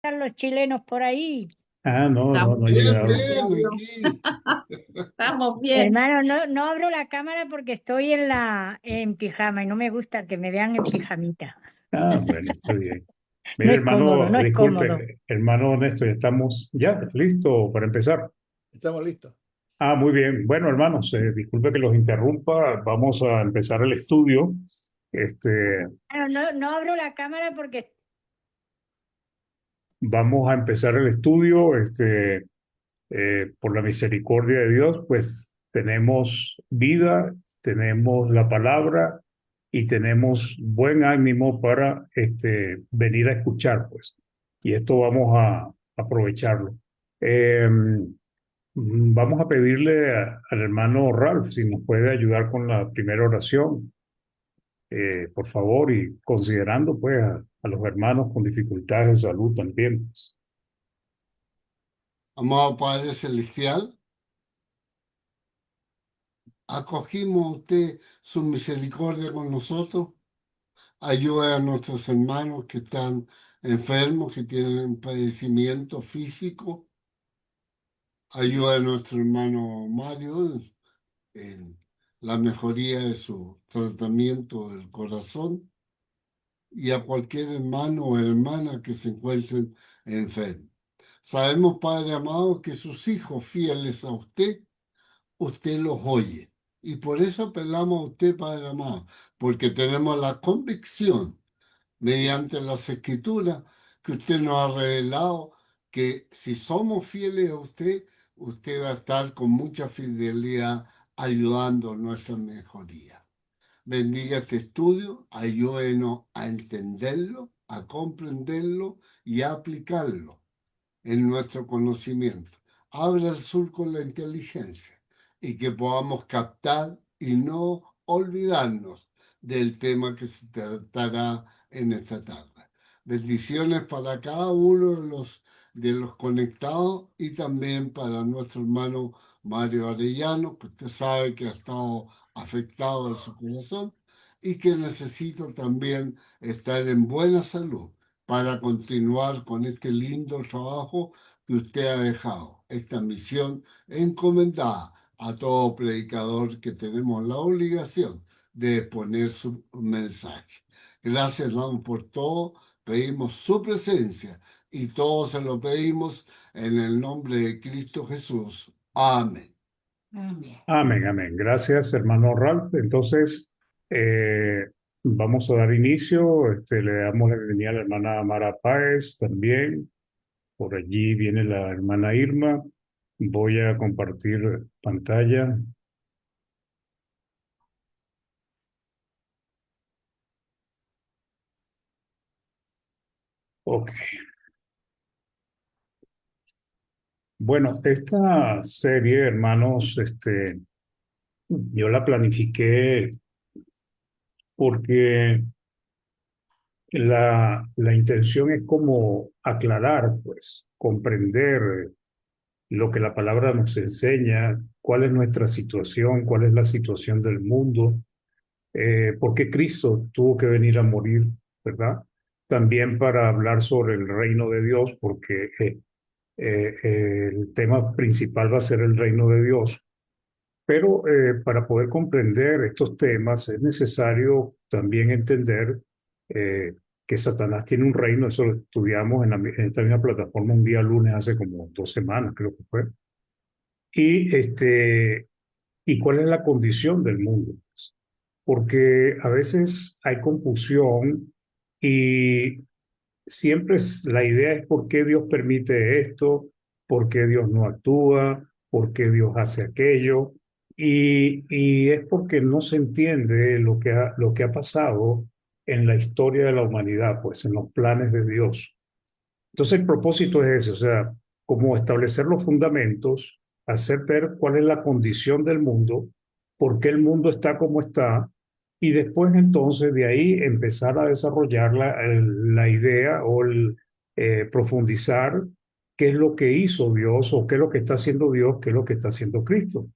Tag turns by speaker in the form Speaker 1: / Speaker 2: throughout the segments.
Speaker 1: Están los chilenos por ahí.
Speaker 2: No,
Speaker 3: Estamos
Speaker 2: no ha
Speaker 3: bien,
Speaker 4: Bien,
Speaker 2: llegado.
Speaker 4: bien,
Speaker 3: Pablo.
Speaker 4: aquí.
Speaker 3: Estamos bien.
Speaker 1: Hermano, no abro la cámara porque estoy en pijama y no me gusta que me vean en pijamita.
Speaker 2: Bueno, está bien.
Speaker 1: No
Speaker 2: Mire,
Speaker 1: es cómodo,
Speaker 2: hermano,
Speaker 1: no es cómodo.
Speaker 2: disculpe, hermano Néstor, ya estamos ya listos para empezar.
Speaker 4: Estamos listos.
Speaker 2: Muy bien. Bueno, hermanos, disculpe que los interrumpa. Vamos a empezar el estudio. Este,
Speaker 1: No abro la cámara porque
Speaker 2: Vamos a empezar el estudio. Por la misericordia de Dios, pues tenemos vida, tenemos la palabra y tenemos buen ánimo para venir a escuchar, pues. Y esto vamos a aprovecharlo. Eh, Vamos a pedirle al hermano Ralph si nos puede ayudar con la primera oración, por favor, y considerando pues a los hermanos con dificultades de salud también, pues.
Speaker 4: Amado Padre Celestial, acogimos a usted su misericordia con nosotros. Ayuda a nuestros hermanos que están enfermos, que tienen padecimiento físico. Ayuda a nuestro hermano Mario en la mejoría de su tratamiento del corazón y a cualquier hermano o hermana que se encuentren enfermos. Sabemos, Padre amado, que sus hijos fieles a usted los oye. Y por eso apelamos a usted, Padre amado, porque tenemos la convicción, mediante las escrituras, que usted nos ha revelado que si somos fieles a usted, usted va a estar con mucha fidelidad ayudando a nuestra mejoría. Bendiga este estudio, ayúdenos a entenderlo, a comprenderlo y a aplicarlo en nuestro conocimiento. Abra el surco con la inteligencia y que podamos captar y no olvidarnos del tema que se tratará en esta tarde. Bendiciones para cada uno de los conectados y también para nuestro hermano Mario Arellano, que usted sabe que ha estado afectado de su corazón y que necesita también estar en buena salud para continuar con este lindo trabajo que usted ha dejado, esta misión encomendada a todo predicador que tenemos la obligación de exponer su mensaje. Gracias, damos por todo, pedimos su presencia y todo se lo pedimos en el nombre de Cristo Jesús. Amén.
Speaker 1: Amén.
Speaker 2: Amén, amén. Gracias, hermano Ralph. Entonces, eh, vamos a dar inicio. Le damos la bienvenida a la hermana Mara Páez también. Por allí viene la hermana Irma. Voy a compartir pantalla. Ok. Bueno, esta serie, hermanos, yo la planifiqué porque la intención es como aclarar, pues, comprender lo que la palabra nos enseña, cuál es nuestra situación, cuál es la situación del mundo, por qué Cristo tuvo que venir a morir, ¿verdad? También para hablar sobre el reino de Dios, porque el tema principal va a ser el reino de Dios. Pero para poder comprender estos temas es necesario también entender eh, que Satanás tiene un reino. Eso lo estudiamos en esta misma plataforma un día lunes hace como 2 semanas, creo que fue. Y cuál es la condición del mundo, pues. Porque a veces hay confusión y siempre la idea es por qué Dios permite esto, por qué Dios no actúa, por qué Dios hace aquello. Y es porque no se entiende lo que ha pasado en la historia de la humanidad, pues en los planes de Dios. Entonces el propósito es ese, o sea, como establecer los fundamentos, hacer ver cuál es la condición del mundo, por qué el mundo está como está, y después entonces de ahí empezar a desarrollar la idea o profundizar qué es lo que hizo Dios o qué es lo que está haciendo Dios, qué es lo que está haciendo Cristo.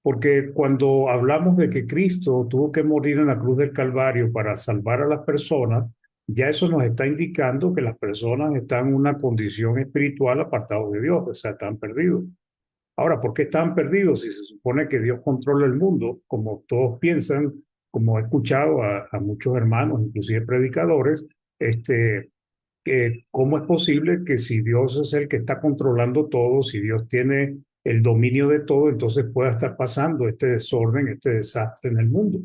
Speaker 2: Porque cuando hablamos de que Cristo tuvo que morir en la cruz del Calvario para salvar a las personas, ya eso nos está indicando que las personas están en una condición espiritual apartados de Dios, o sea, están perdidos. Ahora, ¿por qué están perdidos si se supone que Dios controla el mundo, como todos piensan, como he escuchado a muchos hermanos, inclusive predicadores, ¿cómo es posible que si Dios es el que está controlando todo, si Dios tiene el dominio de todo, entonces pueda estar pasando este desorden, este desastre en el mundo?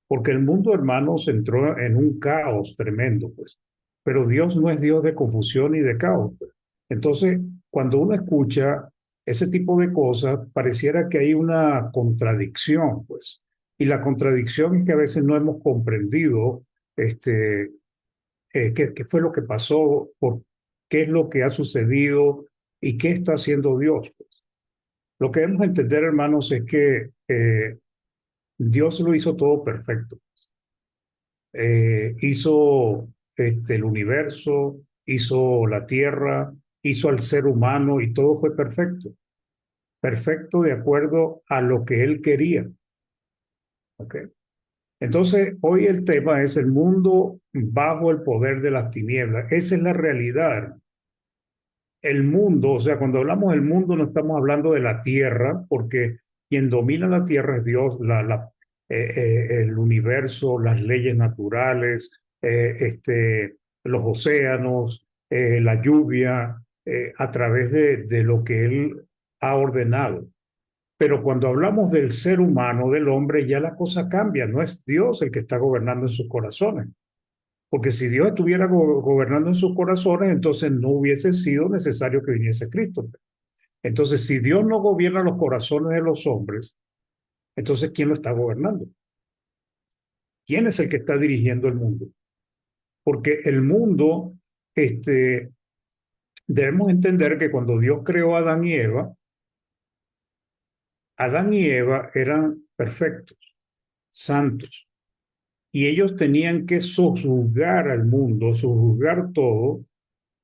Speaker 2: Porque el mundo, hermanos, entró en un caos tremendo, pues. Pero Dios no es Dios de confusión y de caos, pues. Entonces, cuando uno escucha ese tipo de cosas, pareciera que hay una contradicción, pues. Y la contradicción es que a veces no hemos comprendido qué fue lo que pasó, por qué es lo que ha sucedido y qué está haciendo Dios, pues. Lo que debemos entender, hermanos, es que Dios lo hizo todo perfecto. Hizo el universo, hizo la tierra, hizo al ser humano y todo fue perfecto. Perfecto de acuerdo a lo que él quería. ¿Okay? Entonces, hoy el tema es el mundo bajo el poder de las tinieblas. Esa es la realidad. El mundo, o sea, cuando hablamos del mundo no estamos hablando de la tierra, porque quien domina la tierra es Dios, el universo, las leyes naturales, los océanos, la lluvia, a través de lo que Él ha ordenado. Pero cuando hablamos del ser humano, del hombre, ya la cosa cambia. No es Dios el que está gobernando en sus corazones. Porque si Dios estuviera gobernando en sus corazones, entonces no hubiese sido necesario que viniese Cristo. Entonces, si Dios no gobierna los corazones de los hombres, entonces ¿quién lo está gobernando? ¿Quién es el que está dirigiendo el mundo? Porque el mundo, debemos entender que cuando Dios creó a Adán y Eva eran perfectos, santos, y ellos tenían que sojuzgar al mundo, sojuzgar todo,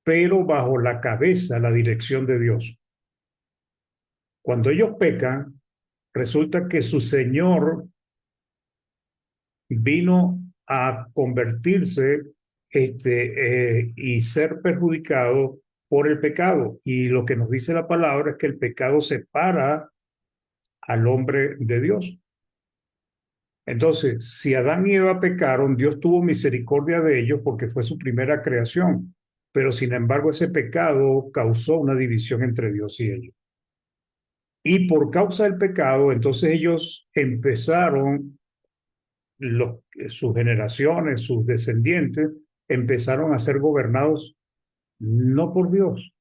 Speaker 2: pero bajo la cabeza, la dirección de Dios. Cuando ellos pecan, resulta que su Señor vino a convertirse y ser perjudicado por el pecado. Y lo que nos dice la palabra es que el pecado separa al hombre de Dios. Entonces, si Adán y Eva pecaron, Dios tuvo misericordia de ellos porque fue su primera creación. Pero sin embargo, ese pecado causó una división entre Dios y ellos. Y por causa del pecado, entonces ellos empezaron, sus generaciones, sus descendientes, empezaron a ser gobernados no por Dios,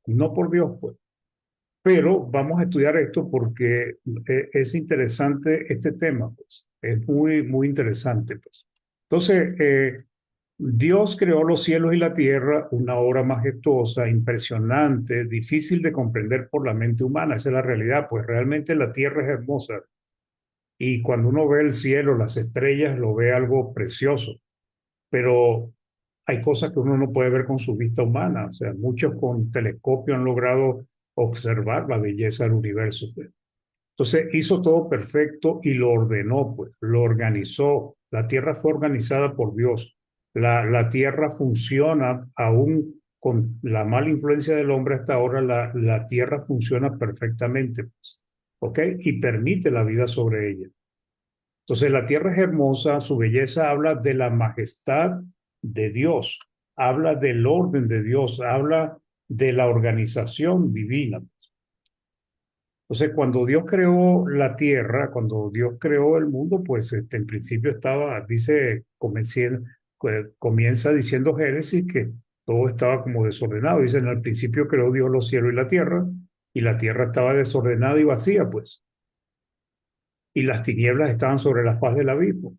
Speaker 2: no por Dios, pues. Pero vamos a estudiar esto porque es interesante este tema, pues. Es muy, muy interesante, pues. Entonces, Dios creó los cielos y la tierra, una obra majestuosa, impresionante, difícil de comprender por la mente humana. Esa es la realidad, pues realmente la tierra es hermosa. Y cuando uno ve el cielo, las estrellas, lo ve algo precioso. Pero hay cosas que uno no puede ver con su vista humana. O sea, muchos con telescopio han logrado observar la belleza del universo, pues. Entonces hizo todo perfecto y lo ordenó, pues, lo organizó. La tierra fue organizada por Dios. La tierra funciona aún con la mala influencia del hombre hasta ahora, la tierra funciona perfectamente, pues, ¿ok? Y permite la vida sobre ella. Entonces la tierra es hermosa, su belleza habla de la majestad de Dios, habla del orden de Dios, habla de la organización divina. Entonces, cuando Dios creó la tierra, cuando Dios creó el mundo, pues en principio estaba, comienza diciendo Génesis que todo estaba como desordenado. Dice, en el principio creó Dios los cielos y la tierra estaba desordenada y vacía, pues. Y las tinieblas estaban sobre la faz del abismo.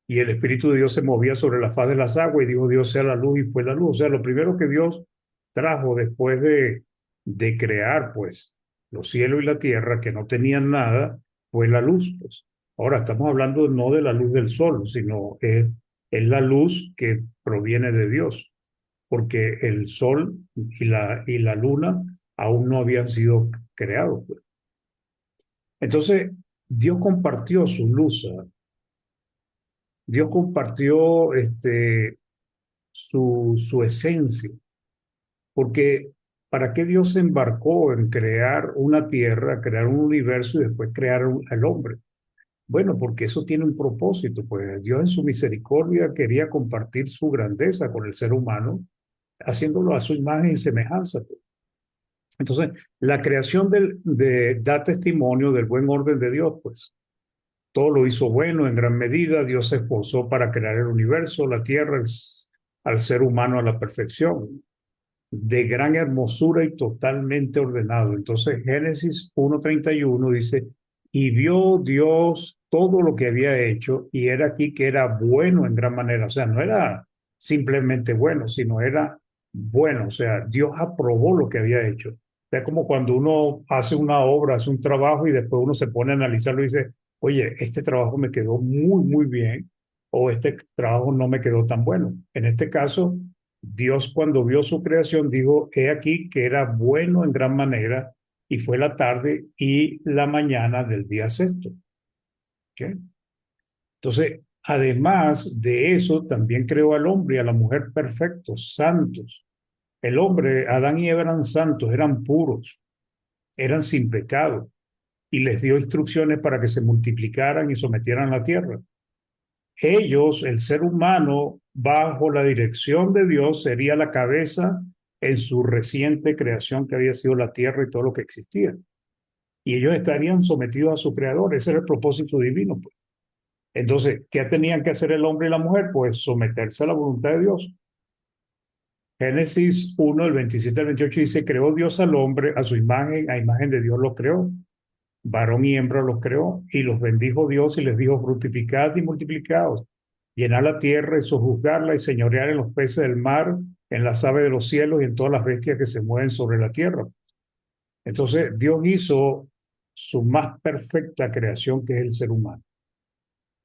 Speaker 2: Y el Espíritu de Dios se movía sobre la faz de las aguas y dijo Dios sea la luz y fue la luz. O sea, lo primero que Dios trajo después de crear, pues, los cielos y la tierra, que no tenían nada, fue la luz, pues. Ahora estamos hablando no de la luz del sol, sino es la luz que proviene de Dios, porque el sol y la luna aún no habían sido creados, pues. Entonces, Dios compartió su luz. Dios compartió su esencia, porque ¿para qué Dios se embarcó en crear una tierra, crear un universo y después crear al hombre? Bueno, porque eso tiene un propósito, pues Dios en su misericordia quería compartir su grandeza con el ser humano, haciéndolo a su imagen y semejanza, pues. Entonces, la creación da testimonio del buen orden de Dios, pues. Todo lo hizo bueno en gran medida. Dios se esforzó para crear el universo, la tierra, al ser humano a la perfección, de gran hermosura y totalmente ordenado. Entonces, Génesis 1:31 dice, y vio Dios todo lo que había hecho, y era aquí que era bueno en gran manera. O sea, no era simplemente bueno, sino era bueno. O sea, Dios aprobó lo que había hecho. Es como cuando uno hace una obra, hace un trabajo y después uno se pone a analizarlo y dice, oye, este trabajo me quedó muy, muy bien, o este trabajo no me quedó tan bueno. En este caso, Dios cuando vio su creación dijo, he aquí que era bueno en gran manera, y fue la tarde y la mañana del día sexto. ¿Okay? Entonces, además de eso, también creó al hombre y a la mujer perfectos, santos. El hombre, Adán y Eva eran santos, eran puros, eran sin pecado, y les dio instrucciones para que se multiplicaran y sometieran la tierra. Ellos, el ser humano, bajo la dirección de Dios, sería la cabeza en su reciente creación que había sido la tierra y todo lo que existía. Y ellos estarían sometidos a su creador. Ese era el propósito divino, pues. Entonces, ¿qué tenían que hacer el hombre y la mujer? Pues someterse a la voluntad de Dios. Génesis 1, del 27 al 28 dice, creó Dios al hombre a su imagen, a imagen de Dios lo creó. Varón y hembra los creó, y los bendijo Dios y les dijo, fructificad y multiplicaos, llenad la tierra y sojuzgarla y señorear en los peces del mar, en las aves de los cielos y en todas las bestias que se mueven sobre la tierra. Entonces Dios hizo su más perfecta creación, que es el ser humano.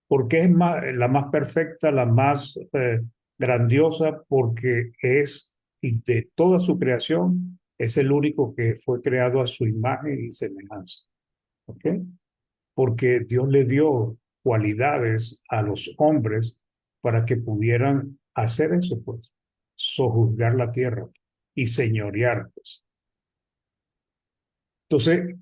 Speaker 2: ¿Por qué es la más perfecta, la más grandiosa? Porque y de toda su creación, es el único que fue creado a su imagen y semejanza. ¿Ok? Porque Dios le dio cualidades a los hombres para que pudieran hacer eso, pues, sojuzgar la tierra y señorear, pues. Entonces,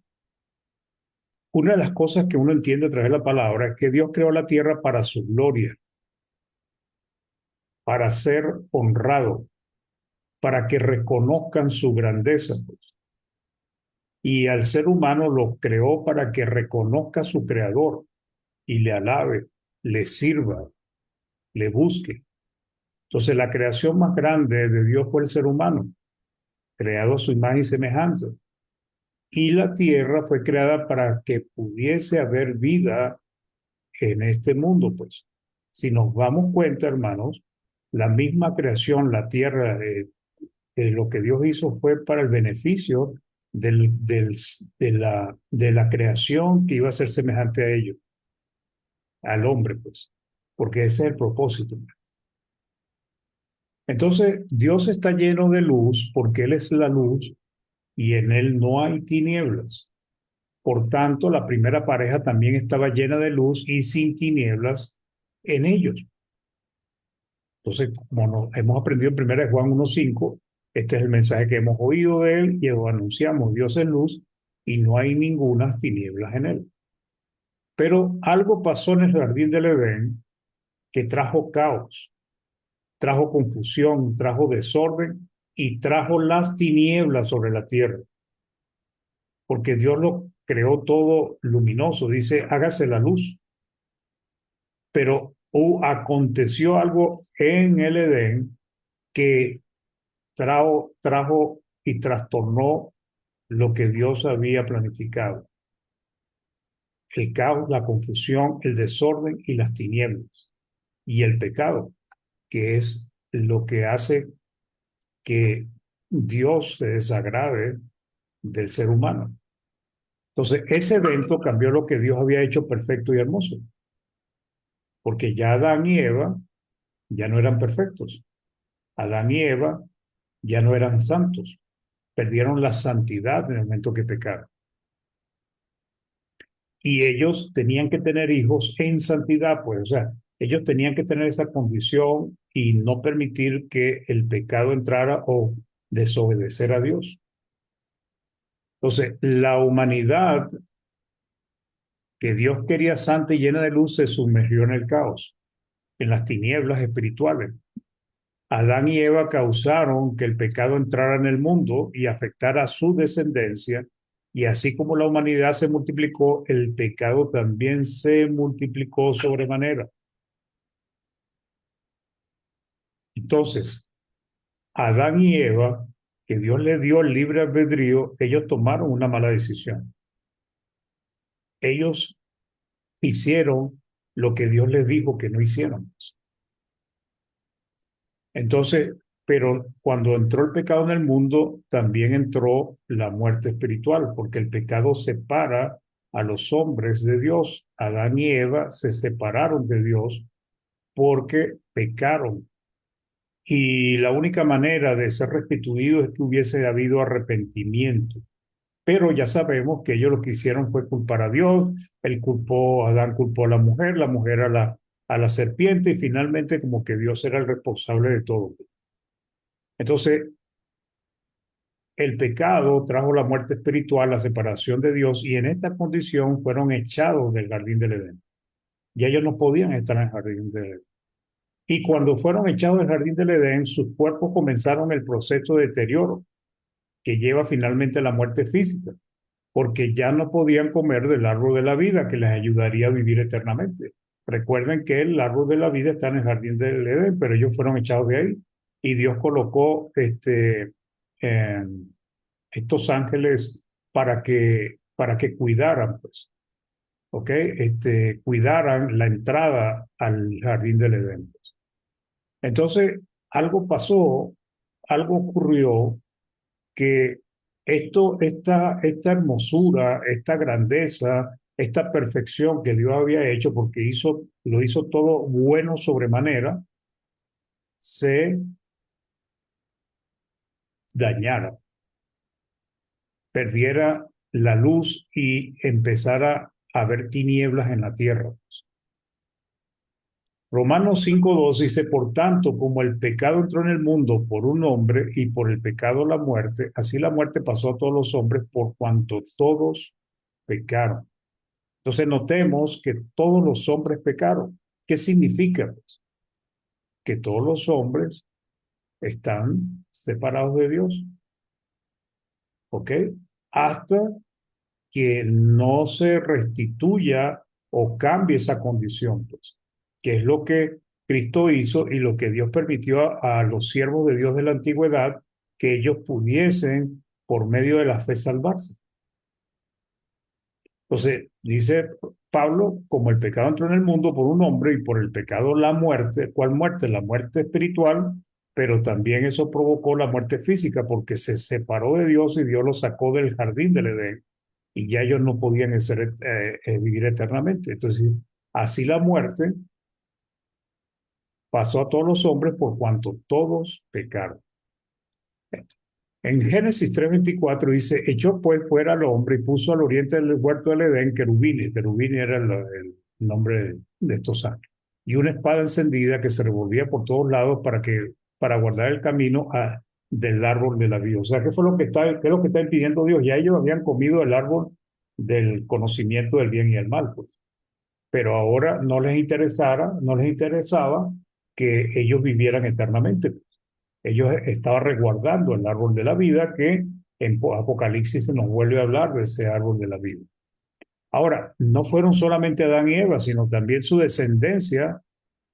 Speaker 2: una de las cosas que uno entiende a través de la palabra es que Dios creó la tierra para su gloria, para ser honrado, para que reconozcan su grandeza, pues. Y al ser humano lo creó para que reconozca a su creador y le alabe, le sirva, le busque. Entonces, la creación más grande de Dios fue el ser humano, creado a su imagen y semejanza. Y la tierra fue creada para que pudiese haber vida en este mundo, pues. Si nos damos cuenta, hermanos, la misma creación, la tierra, lo que Dios hizo fue para el beneficio de la creación que iba a ser semejante a ellos, al hombre, pues, porque ese es el propósito. Entonces, Dios está lleno de luz porque Él es la luz y en Él no hay tinieblas. Por tanto, la primera pareja también estaba llena de luz y sin tinieblas en ellos. Entonces, como hemos aprendido en 1 Juan 1:5, este es el mensaje que hemos oído de Él y lo anunciamos. Dios es luz y no hay ninguna tinieblas en Él. Pero algo pasó en el jardín del Edén que trajo caos, trajo confusión, trajo desorden y trajo las tinieblas sobre la tierra. Porque Dios lo creó todo luminoso, dice, hágase la luz. Pero aconteció algo en el Edén que trajo y trastornó lo que Dios había planificado. El caos, la confusión, el desorden y las tinieblas. Y el pecado, que es lo que hace que Dios se desagrade del ser humano. Entonces, ese evento cambió lo que Dios había hecho perfecto y hermoso, porque ya Adán y Eva ya no eran perfectos. Adán y Eva ya no eran santos, perdieron la santidad en el momento que pecaron. Y ellos tenían que tener hijos en santidad, pues, o sea, Ellos tenían que tener esa condición y no permitir que el pecado entrara o desobedecer a Dios. Entonces, la humanidad que Dios quería santa y llena de luz se sumergió en el caos, en las tinieblas espirituales. Adán y Eva causaron que el pecado entrara en el mundo y afectara a su descendencia, y así como la humanidad se multiplicó, el pecado también se multiplicó sobremanera. Entonces, Adán y Eva, que Dios les dio el libre albedrío, ellos tomaron una mala decisión. Ellos hicieron lo que Dios les dijo que no hicieran. Entonces, pero cuando entró el pecado en el mundo, también entró la muerte espiritual, porque el pecado separa a los hombres de Dios. Adán y Eva se separaron de Dios porque pecaron. Y la única manera de ser restituido es que hubiese habido arrepentimiento. Pero ya sabemos que ellos lo que hicieron fue culpar a Dios. Adán culpó a la mujer a la serpiente, y finalmente como que Dios era el responsable de todo. Entonces, el pecado trajo la muerte espiritual, la separación de Dios, y en esta condición fueron echados del jardín del Edén. Ya ellos no podían estar en el jardín del Edén. Y cuando fueron echados del jardín del Edén, sus cuerpos comenzaron el proceso de deterioro que lleva finalmente a la muerte física, porque ya no podían comer del árbol de la vida que les ayudaría a vivir eternamente. Recuerden que el árbol de la vida está en el jardín del Edén, pero ellos fueron echados de ahí. Y Dios colocó estos ángeles para que cuidaran, pues, ¿ok? Cuidaran la entrada al jardín del Edén. Pues. Entonces, algo pasó, algo ocurrió que esta hermosura, esta grandeza, esta perfección que Dios había hecho, porque lo hizo todo bueno sobremanera, se dañara, perdiera la luz y empezara a haber tinieblas en la tierra. Romanos 5:2 dice, por tanto, como el pecado entró en el mundo por un hombre y por el pecado la muerte, así la muerte pasó a todos los hombres por cuanto todos pecaron. Entonces notemos que todos los hombres pecaron. ¿Qué significa? Pues? Que todos los hombres están separados de Dios. ¿Ok? Hasta que no se restituya o cambie esa condición, pues, que es lo que Cristo hizo y lo que Dios permitió a los siervos de Dios de la antigüedad, que ellos pudiesen, por medio de la fe, salvarse. Entonces, dice Pablo, como el pecado entró en el mundo por un hombre y por el pecado la muerte, ¿cuál muerte? La muerte espiritual, pero también eso provocó la muerte física porque se separó de Dios y Dios lo sacó del jardín del Edén y ya ellos no podían vivir eternamente. Entonces, así la muerte pasó a todos los hombres por cuanto todos pecaron. En Génesis 3:24 dice, echó pues fuera al hombre y puso al oriente del huerto del Edén querubines. Querubines era el nombre de estos ángeles. Y una espada encendida que se revolvía por todos lados para guardar el camino del árbol de la vida. O sea, ¿qué es lo que está impidiendo Dios? Ya ellos habían comido el árbol del conocimiento del bien y el mal, pues. Pero ahora no les interesaba que ellos vivieran eternamente. Ellos estaban resguardando el árbol de la vida, que en Apocalipsis se nos vuelve a hablar de ese árbol de la vida. Ahora, no fueron solamente Adán y Eva, sino también su descendencia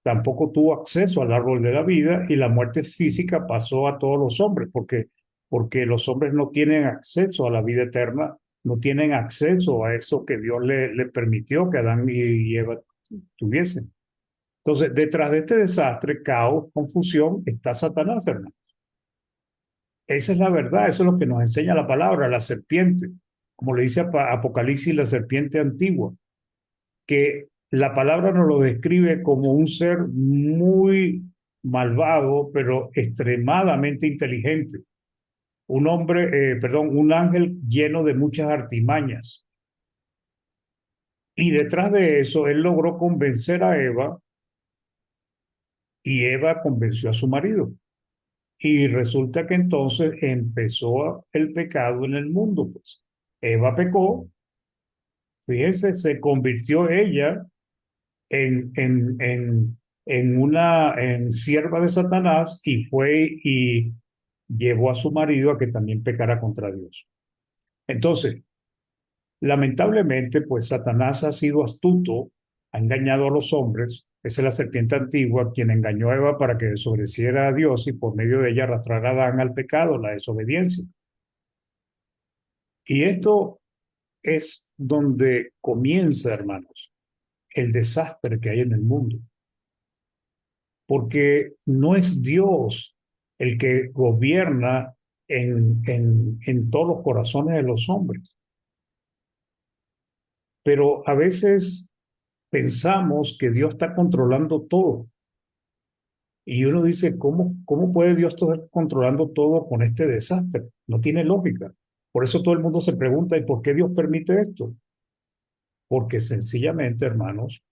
Speaker 2: tampoco tuvo acceso al árbol de la vida, y la muerte física pasó a todos los hombres, porque los hombres no tienen acceso a la vida eterna, no tienen acceso a eso que Dios le permitió que Adán y Eva tuviesen. Entonces, detrás de este desastre, caos, confusión, está Satanás, hermano. Esa es la verdad, eso es lo que nos enseña la palabra, la serpiente, como le dice Apocalipsis, la serpiente antigua, que la palabra nos lo describe como un ser muy malvado, pero extremadamente inteligente. Un ángel lleno de muchas artimañas. Y detrás de eso, él logró convencer a Eva y Eva convenció a su marido. Y resulta que entonces empezó el pecado en el mundo, pues. Eva pecó, fíjense, se convirtió ella en sierva de Satanás y fue y llevó a su marido a que también pecara contra Dios. Entonces, lamentablemente, pues Satanás ha sido astuto, ha engañado a los hombres. Esa es la serpiente antigua, quien engañó a Eva para que desobedeciera a Dios y por medio de ella arrastrara a Adán al pecado, la desobediencia. Y esto es donde comienza, hermanos, el desastre que hay en el mundo. Porque no es Dios el que gobierna en todos los corazones de los hombres. Pero a veces pensamos que Dios está controlando todo. Y uno dice, ¿cómo puede Dios estar controlando todo con este desastre? No tiene lógica. Por eso todo el mundo se pregunta, ¿y por qué Dios permite esto? Porque sencillamente, hermanos,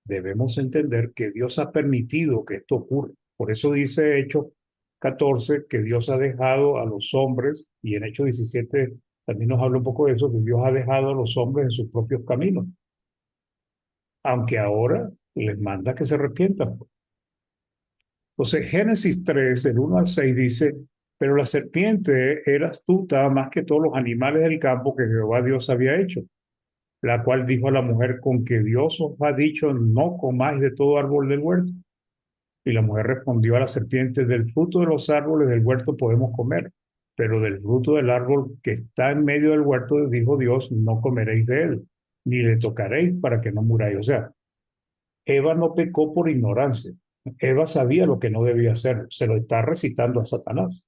Speaker 2: debemos entender que Dios ha permitido que esto ocurra. Por eso dice Hechos 14 que Dios ha dejado a los hombres, y en Hechos 17 también nos habla un poco de eso, que Dios ha dejado a los hombres en sus propios caminos, aunque ahora les manda que se arrepientan. Entonces, Génesis 3, del 1 al 6 dice, pero la serpiente era astuta más que todos los animales del campo que Jehová Dios había hecho, la cual dijo a la mujer, con que Dios os ha dicho, no comáis de todo árbol del huerto. Y la mujer respondió a la serpiente, del fruto de los árboles del huerto podemos comer, pero del fruto del árbol que está en medio del huerto, dijo Dios, no comeréis de él, ni le tocaréis para que no muráis. O sea, Eva no pecó por ignorancia. Eva sabía lo que no debía hacer, se lo está recitando a Satanás.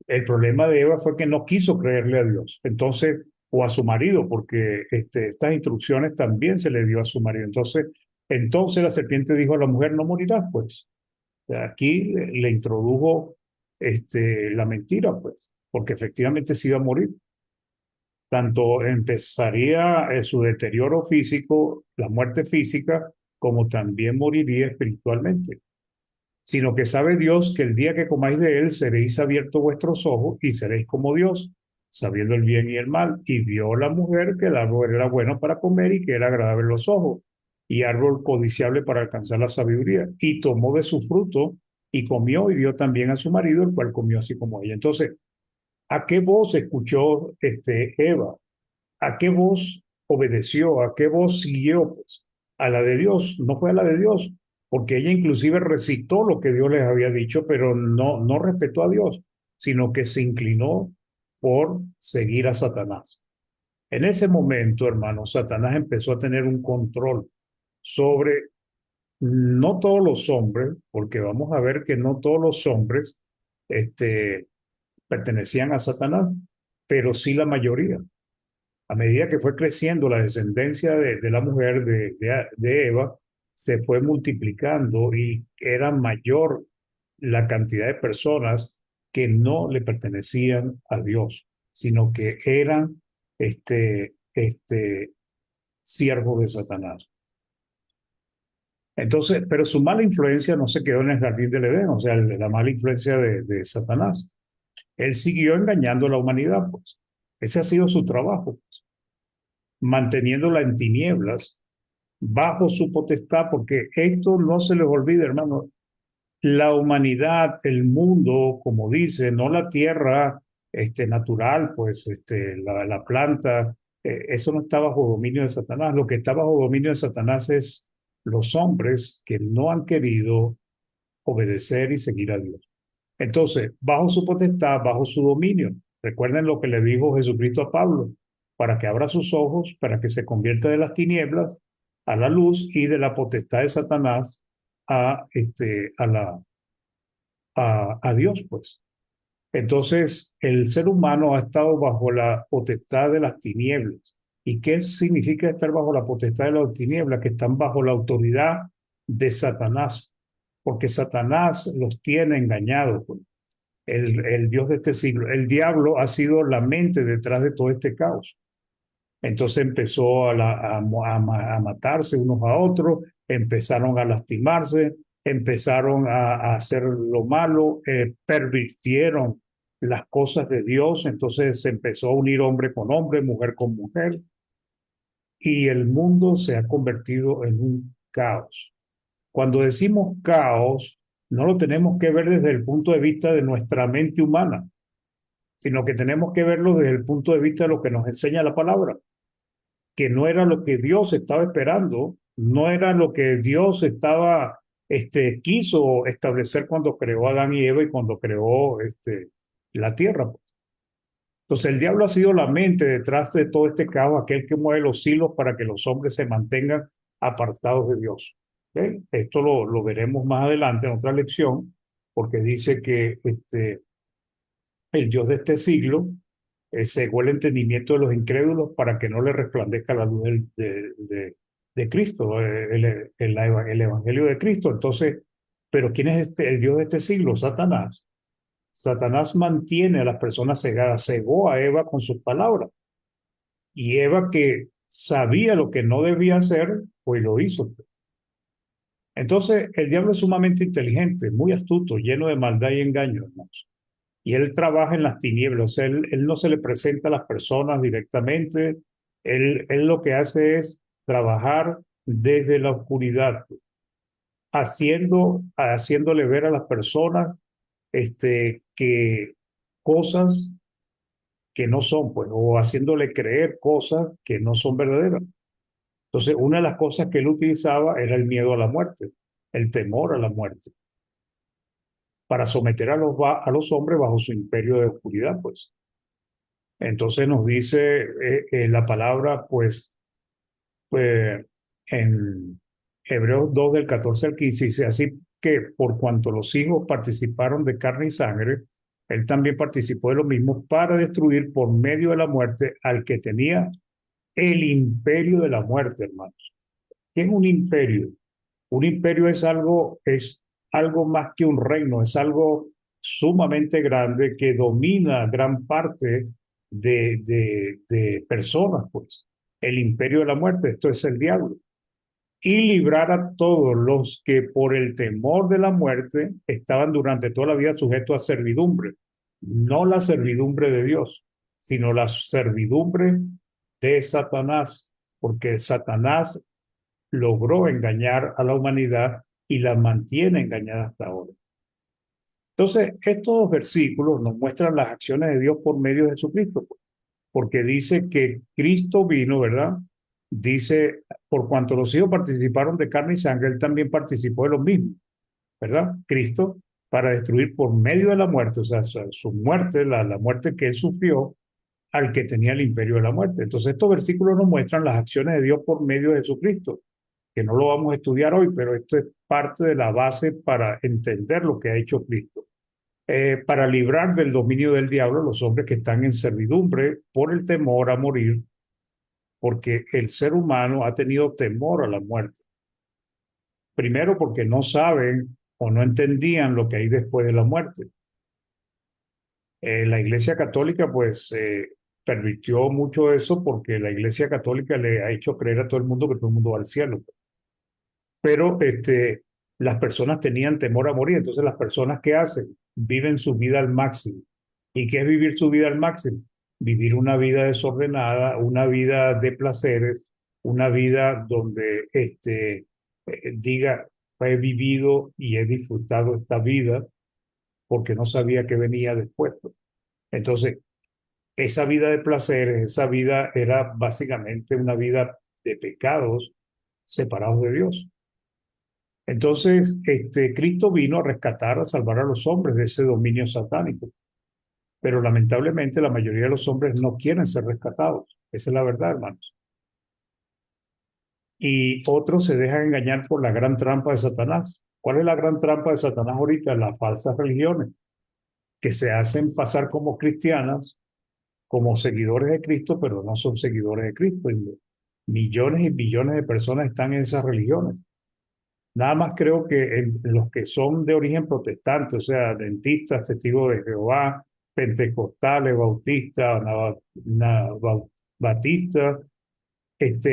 Speaker 2: El problema de Eva fue que no quiso creerle a Dios, entonces, o a su marido, porque estas instrucciones también se le dio a su marido. Entonces la serpiente dijo a la mujer, no morirás, pues. Aquí le introdujo la mentira, pues, porque efectivamente se iba a morir. Tanto empezaría su deterioro físico, la muerte física, como también moriría espiritualmente. Sino que sabe Dios que el día que comáis de él seréis abiertos vuestros ojos y seréis como Dios, sabiendo el bien y el mal. Y vio la mujer que el árbol era bueno para comer y que era agradable en los ojos, y árbol codiciable para alcanzar la sabiduría. Y tomó de su fruto y comió y dio también a su marido, el cual comió así como ella. Entonces, ¿a qué voz escuchó Eva? ¿A qué voz obedeció? ¿A qué voz siguió? Pues a la de Dios, no fue a la de Dios, porque ella inclusive recitó lo que Dios les había dicho, pero no respetó a Dios, sino que se inclinó por seguir a Satanás. En ese momento, hermano, Satanás empezó a tener un control sobre no todos los hombres, porque vamos a ver que no todos los hombres pertenecían a Satanás, pero sí la mayoría. A medida que fue creciendo la descendencia de la mujer de Eva, se fue multiplicando y era mayor la cantidad de personas que no le pertenecían a Dios, sino que eran siervos de Satanás. Entonces, pero su mala influencia no se quedó en el jardín del Edén, o sea, la mala influencia de Satanás. Él siguió engañando a la humanidad, pues. Ese ha sido su trabajo, pues, manteniéndola en tinieblas, bajo su potestad, porque esto no se les olvide, hermano. La humanidad, el mundo, como dice, no la tierra natural, pues la planta, eso no está bajo dominio de Satanás. Lo que está bajo dominio de Satanás es los hombres que no han querido obedecer y seguir a Dios. Entonces, bajo su potestad, bajo su dominio. Recuerden lo que le dijo Jesucristo a Pablo, para que abra sus ojos, para que se convierta de las tinieblas a la luz y de la potestad de Satanás a Dios, pues. Entonces, el ser humano ha estado bajo la potestad de las tinieblas. ¿Y qué significa estar bajo la potestad de las tinieblas? Que están bajo la autoridad de Satanás, porque Satanás los tiene engañados, pues. El Dios de este siglo. El diablo ha sido la mente detrás de todo este caos. Entonces empezó a matarse unos a otros, empezaron a lastimarse, empezaron a hacer lo malo, pervirtieron las cosas de Dios, entonces se empezó a unir hombre con hombre, mujer con mujer, y el mundo se ha convertido en un caos. Cuando decimos caos, no lo tenemos que ver desde el punto de vista de nuestra mente humana, sino que tenemos que verlo desde el punto de vista de lo que nos enseña la palabra, que no era lo que Dios estaba esperando, no era lo que Dios quiso establecer cuando creó a Adán y Eva y cuando creó la tierra. Entonces el diablo ha sido la mente detrás de todo este caos, aquel que mueve los hilos para que los hombres se mantengan apartados de Dios. ¿Okay? Esto lo veremos más adelante en otra lección, porque dice que el Dios de este siglo cegó el entendimiento de los incrédulos para que no le resplandezca la luz de Cristo, el evangelio de Cristo. Entonces, ¿pero quién es el Dios de este siglo? Satanás. Satanás mantiene a las personas cegadas, cegó a Eva con sus palabras. Y Eva, que sabía lo que no debía hacer, pues lo hizo. Entonces, el diablo es sumamente inteligente, muy astuto, lleno de maldad y engaño, hermanos. Y él trabaja en las tinieblas, o sea, él no se le presenta a las personas directamente, él lo que hace es trabajar desde la oscuridad, haciéndole ver a las personas que cosas que no son, pues, o haciéndole creer cosas que no son verdaderas. Entonces, una de las cosas que él utilizaba era el miedo a la muerte, el temor a la muerte, para someter a los hombres bajo su imperio de oscuridad, pues. Entonces nos dice la palabra, pues en Hebreos 2 del 14 al 15, dice, así que por cuanto los hijos participaron de carne y sangre, él también participó de lo mismo para destruir por medio de la muerte al que tenía el imperio de la muerte, hermanos. ¿Qué es un imperio? Un imperio es algo más que un reino, es algo sumamente grande que domina gran parte de personas, pues. El imperio de la muerte, esto es el diablo. Y librar a todos los que por el temor de la muerte estaban durante toda la vida sujetos a servidumbre. No la servidumbre de Dios, sino la servidumbre de Satanás, porque Satanás logró engañar a la humanidad y la mantiene engañada hasta ahora. Entonces, estos dos versículos nos muestran las acciones de Dios por medio de Jesucristo, porque dice que Cristo vino, ¿verdad? Dice, por cuanto los hijos participaron de carne y sangre, él también participó de lo mismo, ¿verdad? Cristo, para destruir por medio de la muerte, o sea, su muerte, la muerte que él sufrió, al que tenía el imperio de la muerte. Entonces, estos versículos nos muestran las acciones de Dios por medio de Jesucristo, que no lo vamos a estudiar hoy, pero esto es parte de la base para entender lo que ha hecho Cristo. Para librar del dominio del diablo los hombres que están en servidumbre por el temor a morir, porque el ser humano ha tenido temor a la muerte. Primero porque no saben o no entendían lo que hay después de la muerte. La Iglesia Católica pues permitió mucho eso porque la Iglesia Católica le ha hecho creer a todo el mundo que todo el mundo va al cielo. Pero las personas tenían temor a morir, entonces las personas ¿qué hacen? Viven su vida al máximo. ¿Y qué es vivir su vida al máximo? Vivir una vida desordenada, una vida de placeres, una vida donde diga, he vivido y he disfrutado esta vida porque no sabía que venía después. Entonces, esa vida de placeres, esa vida era básicamente una vida de pecados separados de Dios. Entonces, Cristo vino a rescatar, a salvar a los hombres de ese dominio satánico. Pero lamentablemente la mayoría de los hombres no quieren ser rescatados. Esa es la verdad, hermanos. Y otros se dejan engañar por la gran trampa de Satanás. ¿Cuál es la gran trampa de Satanás ahorita? Las falsas religiones, que se hacen pasar como cristianas, como seguidores de Cristo, pero no son seguidores de Cristo. Y millones y billones de personas están en esas religiones. Nada más creo que en los que son de origen protestante, o sea, dentistas, testigos de Jehová, pentecostales, bautistas, batistas,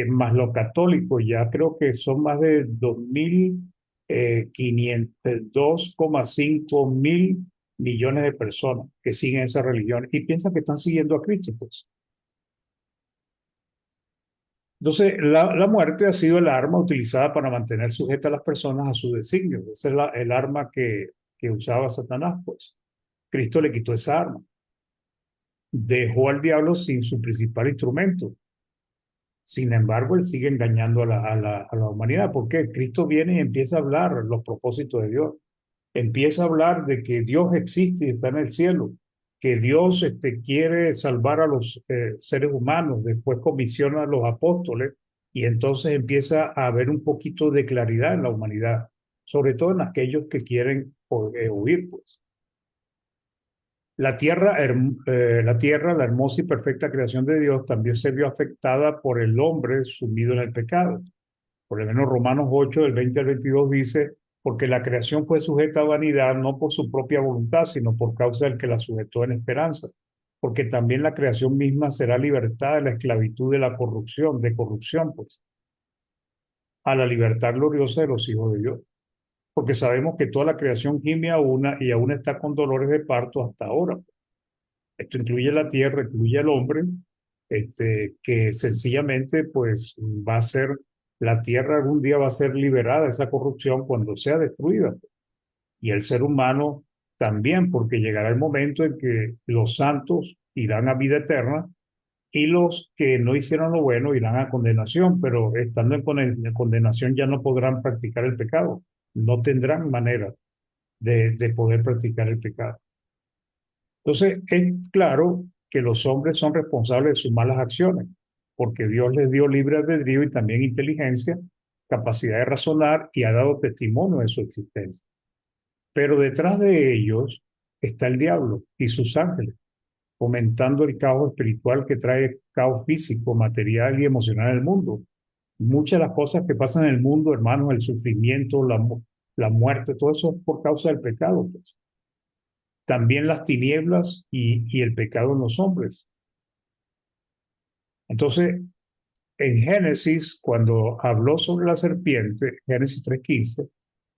Speaker 2: más los católicos, ya creo que son más de 2000 2,5 mil millones de personas que siguen esa religión y piensan que están siguiendo a Cristo, pues. Entonces, la muerte ha sido el arma utilizada para mantener sujetas a las personas a su designio. Esa es el arma que usaba Satanás, pues. Cristo le quitó esa arma. Dejó al diablo sin su principal instrumento. Sin embargo, él sigue engañando a la humanidad. ¿Por qué? Cristo viene y empieza a hablar los propósitos de Dios. Empieza a hablar de que Dios existe y está en el cielo, que Dios quiere salvar a los seres humanos, después comisiona a los apóstoles y entonces empieza a haber un poquito de claridad en la humanidad, sobre todo en aquellos que quieren huir, pues. La tierra, la hermosa y perfecta creación de Dios, también se vio afectada por el hombre sumido en el pecado. Por lo menos Romanos 8, del 20 al 22 dice, porque la creación fue sujeta a vanidad no por su propia voluntad, sino por causa del que la sujetó en esperanza. Porque también la creación misma será libertada de la esclavitud de la corrupción, pues, a la libertad gloriosa de los hijos de Dios. Porque sabemos que toda la creación gime y aún está con dolores de parto hasta ahora. Esto incluye la tierra, incluye al hombre, que sencillamente pues va a ser, la tierra algún día va a ser liberada de esa corrupción cuando sea destruida. Y el ser humano también, porque llegará el momento en que los santos irán a vida eterna y los que no hicieron lo bueno irán a condenación, pero estando en condenación ya no podrán practicar el pecado, no tendrán manera de poder practicar el pecado. Entonces, es claro que los hombres son responsables de sus malas acciones, porque Dios les dio libre albedrío y también inteligencia, capacidad de razonar y ha dado testimonio de su existencia. Pero detrás de ellos está el diablo y sus ángeles, fomentando el caos espiritual que trae caos físico, material y emocional en el mundo. Muchas de las cosas que pasan en el mundo, hermanos, el sufrimiento, la muerte, todo eso es por causa del pecado, pues. También las tinieblas y el pecado en los hombres. Entonces, en Génesis, cuando habló sobre la serpiente, Génesis 3:15,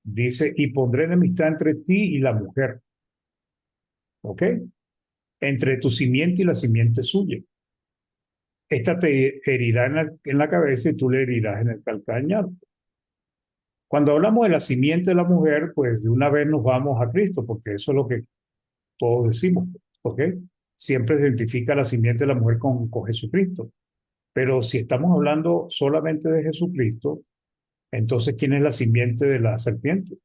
Speaker 2: dice, y pondré enemistad entre ti y la mujer. ¿Ok? Entre tu simiente y la simiente suya. Esta te herirá en la cabeza y tú le herirás en el calcañar. Cuando hablamos de la simiente de la mujer, pues de una vez nos vamos a Cristo, porque eso es lo que todos decimos. ¿Ok? Siempre se identifica la simiente de la mujer con Jesucristo. Pero si estamos hablando solamente de Jesucristo, entonces, ¿quién es la simiente de la serpiente?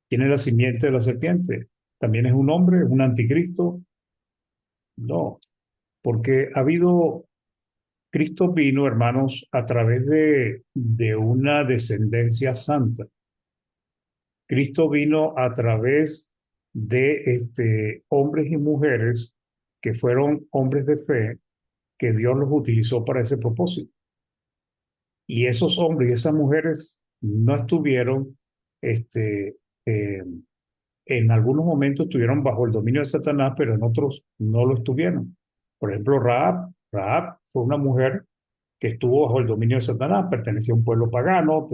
Speaker 2: ¿Quién es la simiente de la serpiente? ¿También es un hombre? ¿Es un anticristo? No, porque Cristo vino, hermanos, a través de una descendencia santa. Cristo vino a través de hombres y mujeres que fueron hombres de fe, que Dios los utilizó para ese propósito. Y esos hombres y esas mujeres no estuvieron, en algunos momentos estuvieron bajo el dominio de Satanás, pero en otros no lo estuvieron. Por ejemplo, Rahab fue una mujer que estuvo bajo el dominio de Satanás, pertenecía a un pueblo pagano,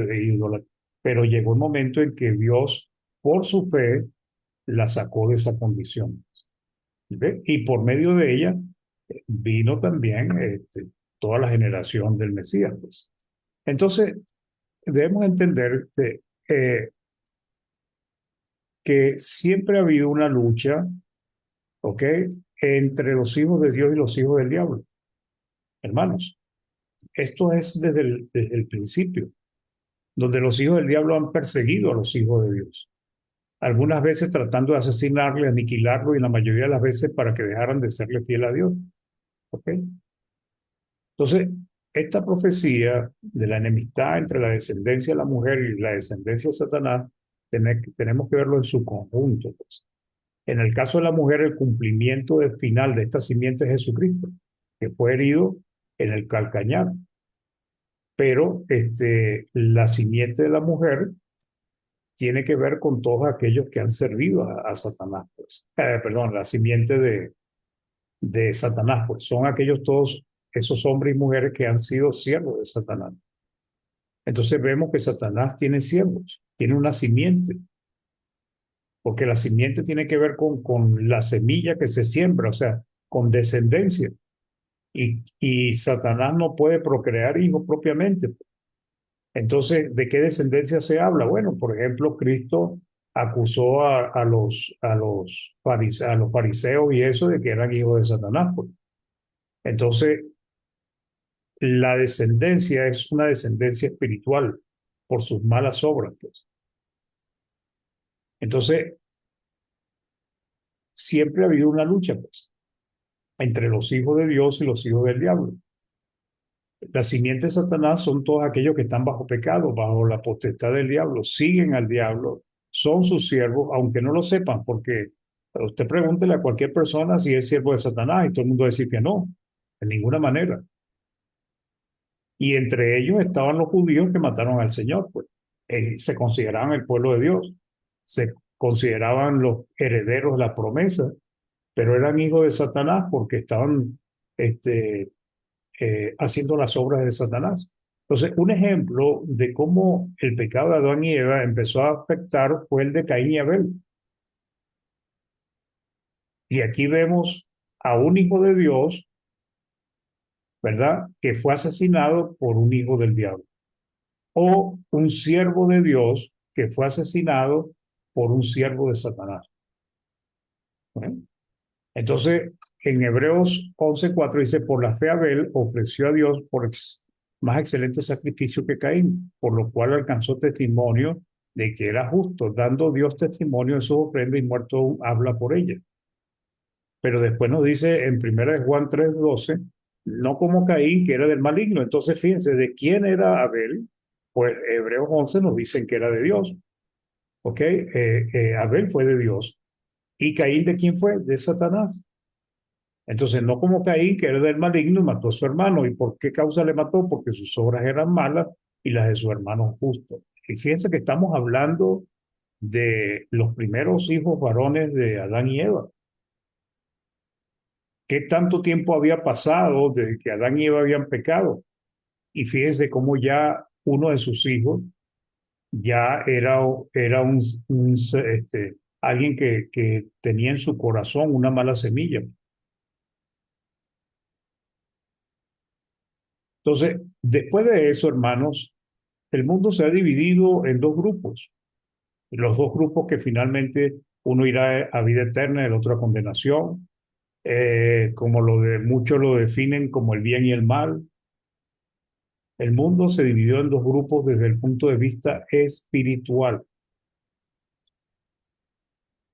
Speaker 2: pero llegó un momento en que Dios, por su fe, la sacó de esa condición. ¿Ve? Y por medio de ella vino también toda la generación del Mesías, pues. Entonces, debemos entender que siempre ha habido una lucha, ¿ok?, entre los hijos de Dios y los hijos del diablo. Hermanos, esto es desde el principio, donde los hijos del diablo han perseguido a los hijos de Dios. Algunas veces tratando de asesinarle, aniquilarlo, y la mayoría de las veces para que dejaran de serle fiel a Dios. ¿Ok? Entonces, esta profecía de la enemistad entre la descendencia de la mujer y la descendencia de Satanás, tenemos que verlo en su conjunto, pues. En el caso de la mujer, el cumplimiento del final de esta simiente es Jesucristo, que fue herido en el calcañar. Pero la simiente de la mujer tiene que ver con todos aquellos que han servido a Satanás, pues. Perdón, la simiente de Satanás, pues son aquellos todos esos hombres y mujeres que han sido siervos de Satanás. Entonces vemos que Satanás tiene siervos, tiene una simiente, porque la simiente tiene que ver con la semilla que se siembra, o sea, con descendencia. Y Satanás no puede procrear hijos propiamente. Entonces, ¿de qué descendencia se habla? Bueno, por ejemplo, Cristo acusó a los fariseos y eso de que eran hijos de Satanás, pues. Entonces, la descendencia es una descendencia espiritual por sus malas obras, pues. Entonces, siempre ha habido una lucha, pues, entre los hijos de Dios y los hijos del diablo. La simiente de Satanás son todos aquellos que están bajo pecado, bajo la potestad del diablo, siguen al diablo, son sus siervos, aunque no lo sepan, porque usted pregúntele a cualquier persona si es siervo de Satanás y todo el mundo va a decir que no, de ninguna manera. Y entre ellos estaban los judíos que mataron al Señor, pues. Se consideraban el pueblo de Dios, se consideraban los herederos de la promesa, pero eran hijos de Satanás porque estaban haciendo las obras de Satanás. Entonces, un ejemplo de cómo el pecado de Adán y Eva empezó a afectar fue el de Caín y Abel. Y aquí vemos a un hijo de Dios, ¿verdad?, que fue asesinado por un hijo del diablo. O un siervo de Dios que fue asesinado por un siervo de Satanás. ¿Eh? Entonces, en Hebreos 11:4 dice, por la fe Abel ofreció a Dios más excelente sacrificio que Caín, por lo cual alcanzó testimonio de que era justo, dando Dios testimonio de su ofrenda y muerto habla por ella. Pero después nos dice en 1 Juan 3:12, no como Caín, que era del maligno. Entonces, fíjense, ¿de quién era Abel? Pues Hebreos 11 nos dicen que era de Dios. ¿Ok? Abel fue de Dios. ¿Y Caín de quién fue? De Satanás. Entonces, no como Caín, que era del maligno, y mató a su hermano. ¿Y por qué causa le mató? Porque sus obras eran malas y las de su hermano justas. Y fíjense que estamos hablando de los primeros hijos varones de Adán y Eva. ¿Qué tanto tiempo había pasado desde que Adán y Eva habían pecado? Y fíjense cómo ya uno de sus hijos ya era alguien que tenía en su corazón una mala semilla. Entonces, después de eso, hermanos, el mundo se ha dividido en dos grupos. Los dos grupos que finalmente uno irá a vida eterna y el otro a condenación, como muchos lo definen como el bien y el mal. El mundo se dividió en dos grupos desde el punto de vista espiritual.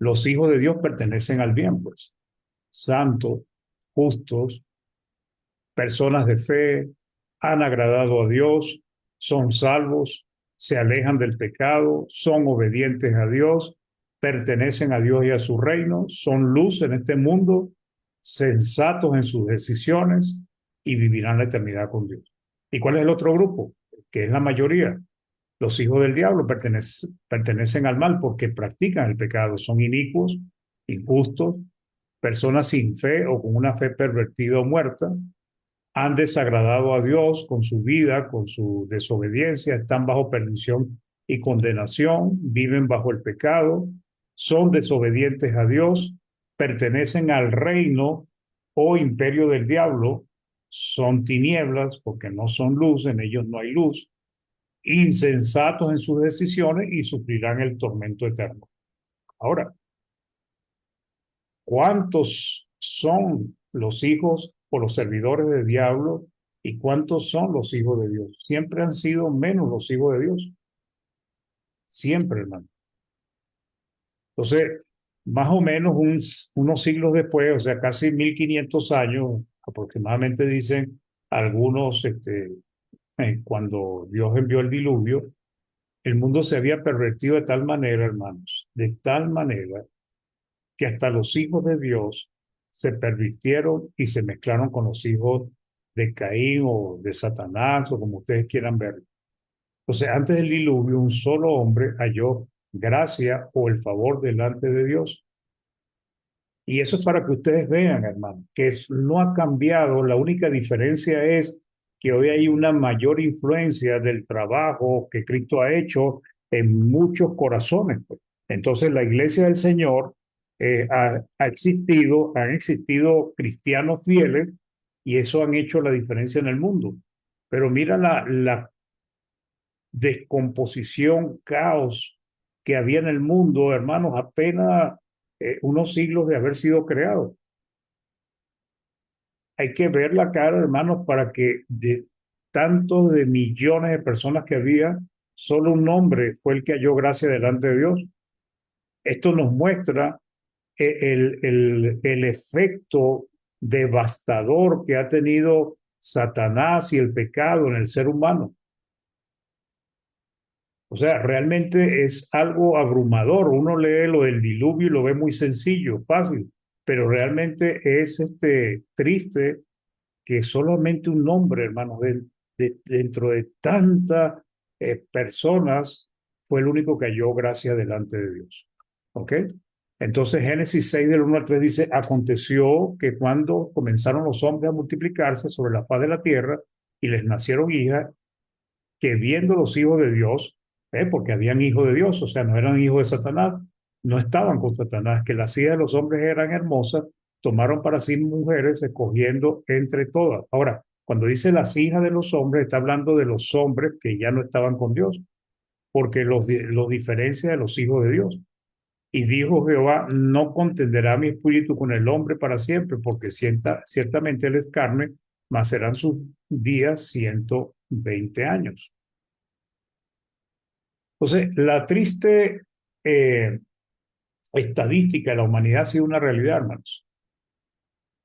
Speaker 2: Los hijos de Dios pertenecen al bien, pues, santos, justos, personas de fe, han agradado a Dios, son salvos, se alejan del pecado, son obedientes a Dios, pertenecen a Dios y a su reino, son luz en este mundo, sensatos en sus decisiones y vivirán la eternidad con Dios. ¿Y cuál es el otro grupo? Que es la mayoría. Los hijos del diablo pertenecen al mal porque practican el pecado, son inicuos, injustos, personas sin fe o con una fe pervertida o muerta, han desagradado a Dios con su vida, con su desobediencia, están bajo perdición y condenación, viven bajo el pecado, son desobedientes a Dios, pertenecen al reino o imperio del diablo, son tinieblas porque no son luz, en ellos no hay luz, insensatos en sus decisiones y sufrirán el tormento eterno. Ahora, ¿cuántos son los hijos o los servidores del diablo y cuántos son los hijos de Dios? Siempre han sido menos los hijos de Dios. Siempre, hermano. Entonces, más o menos unos siglos después, o sea, casi 1500 años, aproximadamente dicen algunos, cuando Dios envió el diluvio, el mundo se había pervertido de tal manera, hermanos, de tal manera que hasta los hijos de Dios se pervirtieron y se mezclaron con los hijos de Caín o de Satanás o como ustedes quieran verlo. Entonces, antes del diluvio, un solo hombre halló gracia o el favor delante de Dios. Y eso es para que ustedes vean, hermano, que no ha cambiado. La única diferencia es que hoy hay una mayor influencia del trabajo que Cristo ha hecho en muchos corazones, pues. Entonces la iglesia del Señor ha existido, han existido cristianos fieles y eso han hecho la diferencia en el mundo. Pero mira la descomposición, caos que había en el mundo, hermanos, apenas unos siglos de haber sido creado. Hay que ver la cara, hermanos, para que de tantos de millones de personas que había, solo un hombre fue el que halló gracia delante de Dios. Esto nos muestra el efecto devastador que ha tenido Satanás y el pecado en el ser humano. O sea, realmente es algo abrumador. Uno lee lo del diluvio y lo ve muy sencillo, fácil, pero realmente es triste que solamente un hombre, hermano, dentro de tantas personas, fue el único que halló gracia delante de Dios. ¿Ok? Entonces Génesis 6 del 1 al 3 dice, aconteció que cuando comenzaron los hombres a multiplicarse sobre la faz de la tierra y les nacieron hijas, que viendo los hijos de Dios, porque habían hijos de Dios, o sea, no eran hijos de Satanás, no estaban con Satanás, que las hijas de los hombres eran hermosas, tomaron para sí mujeres, escogiendo entre todas. Ahora, cuando dice las hijas de los hombres, está hablando de los hombres que ya no estaban con Dios, porque los diferencia de los hijos de Dios. Y dijo Jehová, no contenderá mi espíritu con el hombre para siempre, porque ciertamente él es carne, mas serán sus días 120 años. Entonces, la triste estadística de la humanidad ha sido una realidad, hermanos.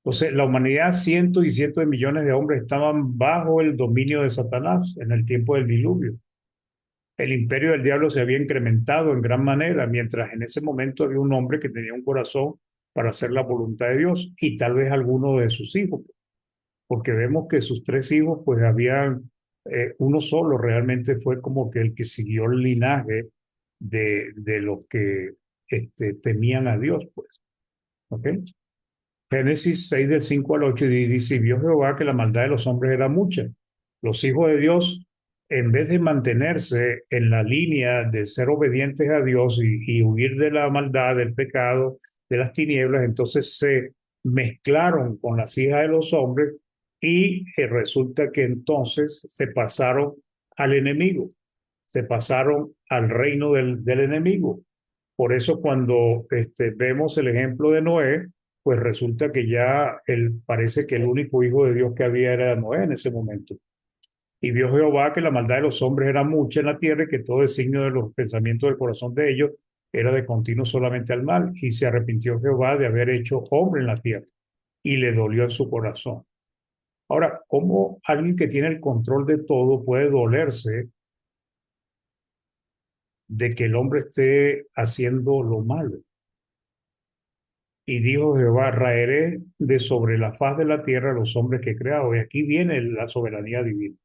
Speaker 2: Entonces, la humanidad, cientos y cientos de millones de hombres estaban bajo el dominio de Satanás en el tiempo del diluvio. El imperio del diablo se había incrementado en gran manera, mientras en ese momento había un hombre que tenía un corazón para hacer la voluntad de Dios y tal vez alguno de sus hijos, porque vemos que sus 3 hijos, pues habían, uno solo realmente fue como que el que siguió el linaje de los que temían a Dios, pues. ¿Ok? Génesis 6 del 5 al 8 dice, y vio Jehová que la maldad de los hombres era mucha. Los hijos de Dios, en vez de mantenerse en la línea de ser obedientes a Dios y huir de la maldad, del pecado, de las tinieblas, entonces se mezclaron con las hijas de los hombres y resulta que entonces se pasaron al enemigo, se pasaron al reino del enemigo. Por eso cuando vemos el ejemplo de Noé, pues resulta que ya parece que el único hijo de Dios que había era Noé en ese momento. Y vio Jehová que la maldad de los hombres era mucha en la tierra y que todo designio de los pensamientos del corazón de ellos era de continuo solamente al mal. Y se arrepintió Jehová de haber hecho hombre en la tierra y le dolió en su corazón. Ahora, ¿cómo alguien que tiene el control de todo puede dolerse de que el hombre esté haciendo lo malo? Y dijo Jehová, raeré de sobre la faz de la tierra a los hombres que he creado. Y aquí viene la soberanía divina.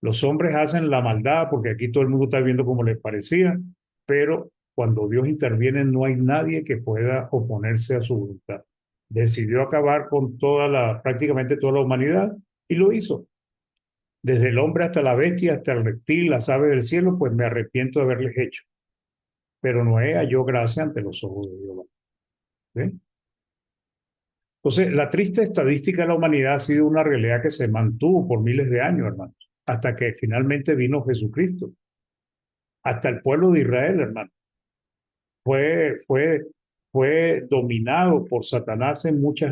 Speaker 2: Los hombres hacen la maldad porque aquí todo el mundo está viendo como les parecía, pero cuando Dios interviene no hay nadie que pueda oponerse a su voluntad. Decidió acabar con prácticamente toda la humanidad y lo hizo. Desde el hombre hasta la bestia, hasta el reptil, las aves del cielo, pues me arrepiento de haberles hecho. Pero Noé halló gracia ante los ojos de Jehová. ¿Ven? Entonces, la triste estadística de la humanidad ha sido una realidad que se mantuvo por miles de años, hermanos, hasta que finalmente vino Jesucristo. Hasta el pueblo de Israel, hermano, fue dominado por Satanás en mucho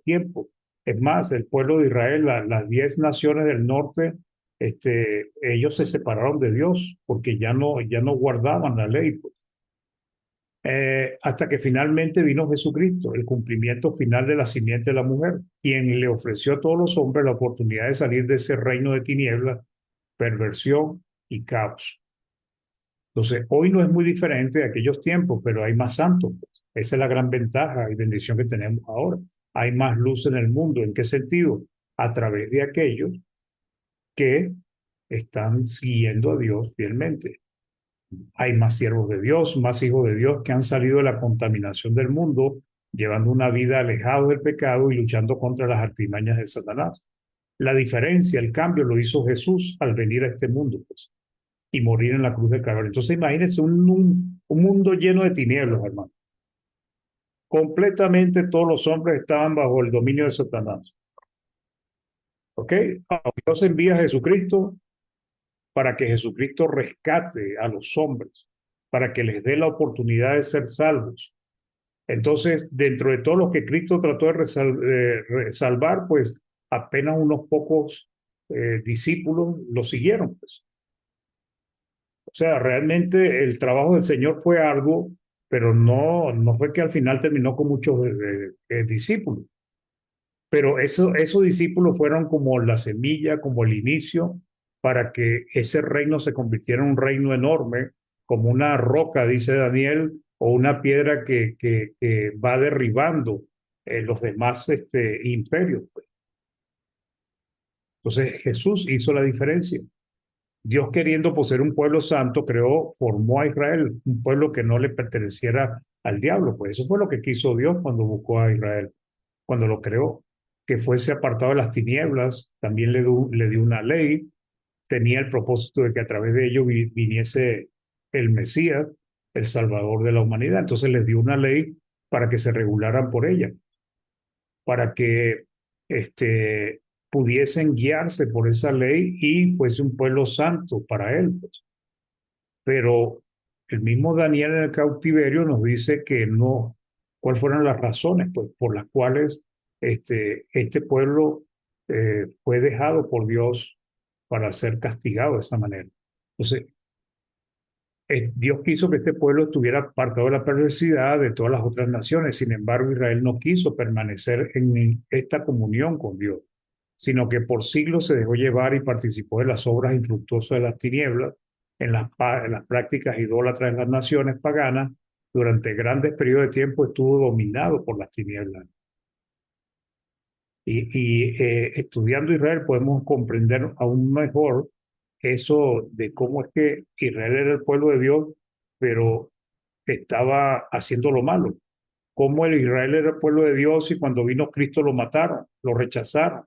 Speaker 2: tiempo. Es más, el pueblo de Israel, las 10 naciones del norte, ellos se separaron de Dios porque ya no guardaban la ley, pues. Hasta que finalmente vino Jesucristo, el cumplimiento final de la simiente de la mujer, quien le ofreció a todos los hombres la oportunidad de salir de ese reino de tinieblas, perversión y caos. Entonces, hoy no es muy diferente de aquellos tiempos, pero hay más santos. Esa es la gran ventaja y bendición que tenemos ahora. Hay más luz en el mundo. ¿En qué sentido? A través de aquellos que están siguiendo a Dios fielmente. Hay más siervos de Dios, más hijos de Dios que han salido de la contaminación del mundo, llevando una vida alejada del pecado y luchando contra las artimañas de Satanás. La diferencia, el cambio lo hizo Jesús al venir a este mundo, pues, y morir en la cruz del Calvario. Entonces imagínense un mundo lleno de tinieblas, hermano. Completamente todos los hombres estaban bajo el dominio de Satanás. ¿Ok? Dios envía a Jesucristo para que Jesucristo rescate a los hombres, para que les dé la oportunidad de ser salvos. Entonces, dentro de todos los que Cristo trató de salvar, pues apenas unos pocos discípulos lo siguieron, pues. O sea, realmente el trabajo del Señor fue arduo, pero no fue que al final terminó con muchos discípulos. Pero esos discípulos fueron como la semilla, como el inicio, para que ese reino se convirtiera en un reino enorme, como una roca, dice Daniel, o una piedra que va derribando los demás imperios, pues. Entonces Jesús hizo la diferencia. Dios, queriendo poseer un pueblo santo, formó a Israel, un pueblo que no le perteneciera al diablo. Pues eso fue lo que quiso Dios cuando buscó a Israel, cuando lo creó, que fuese apartado de las tinieblas. También le dio una ley, tenía el propósito de que a través de ello viniese el Mesías, el Salvador de la humanidad. Entonces les dio una ley para que se regularan por ella, para que pudiesen guiarse por esa ley y fuese un pueblo santo para él, pues. Pero el mismo Daniel en el cautiverio nos dice que no, cuáles fueron las razones, pues, por las cuales este pueblo fue dejado por Dios para ser castigado de esa manera. Entonces, Dios quiso que este pueblo estuviera apartado de la perversidad de todas las otras naciones. Sin embargo, Israel no quiso permanecer en esta comunión con Dios, sino que por siglos se dejó llevar y participó de las obras infructuosas de las tinieblas, en las prácticas idólatras de las naciones paganas. Durante grandes periodos de tiempo estuvo dominado por las tinieblas. Estudiando Israel podemos comprender aún mejor eso de cómo es que Israel era el pueblo de Dios, pero estaba haciendo lo malo. Cómo el Israel era el pueblo de Dios y cuando vino Cristo lo mataron, lo rechazaron.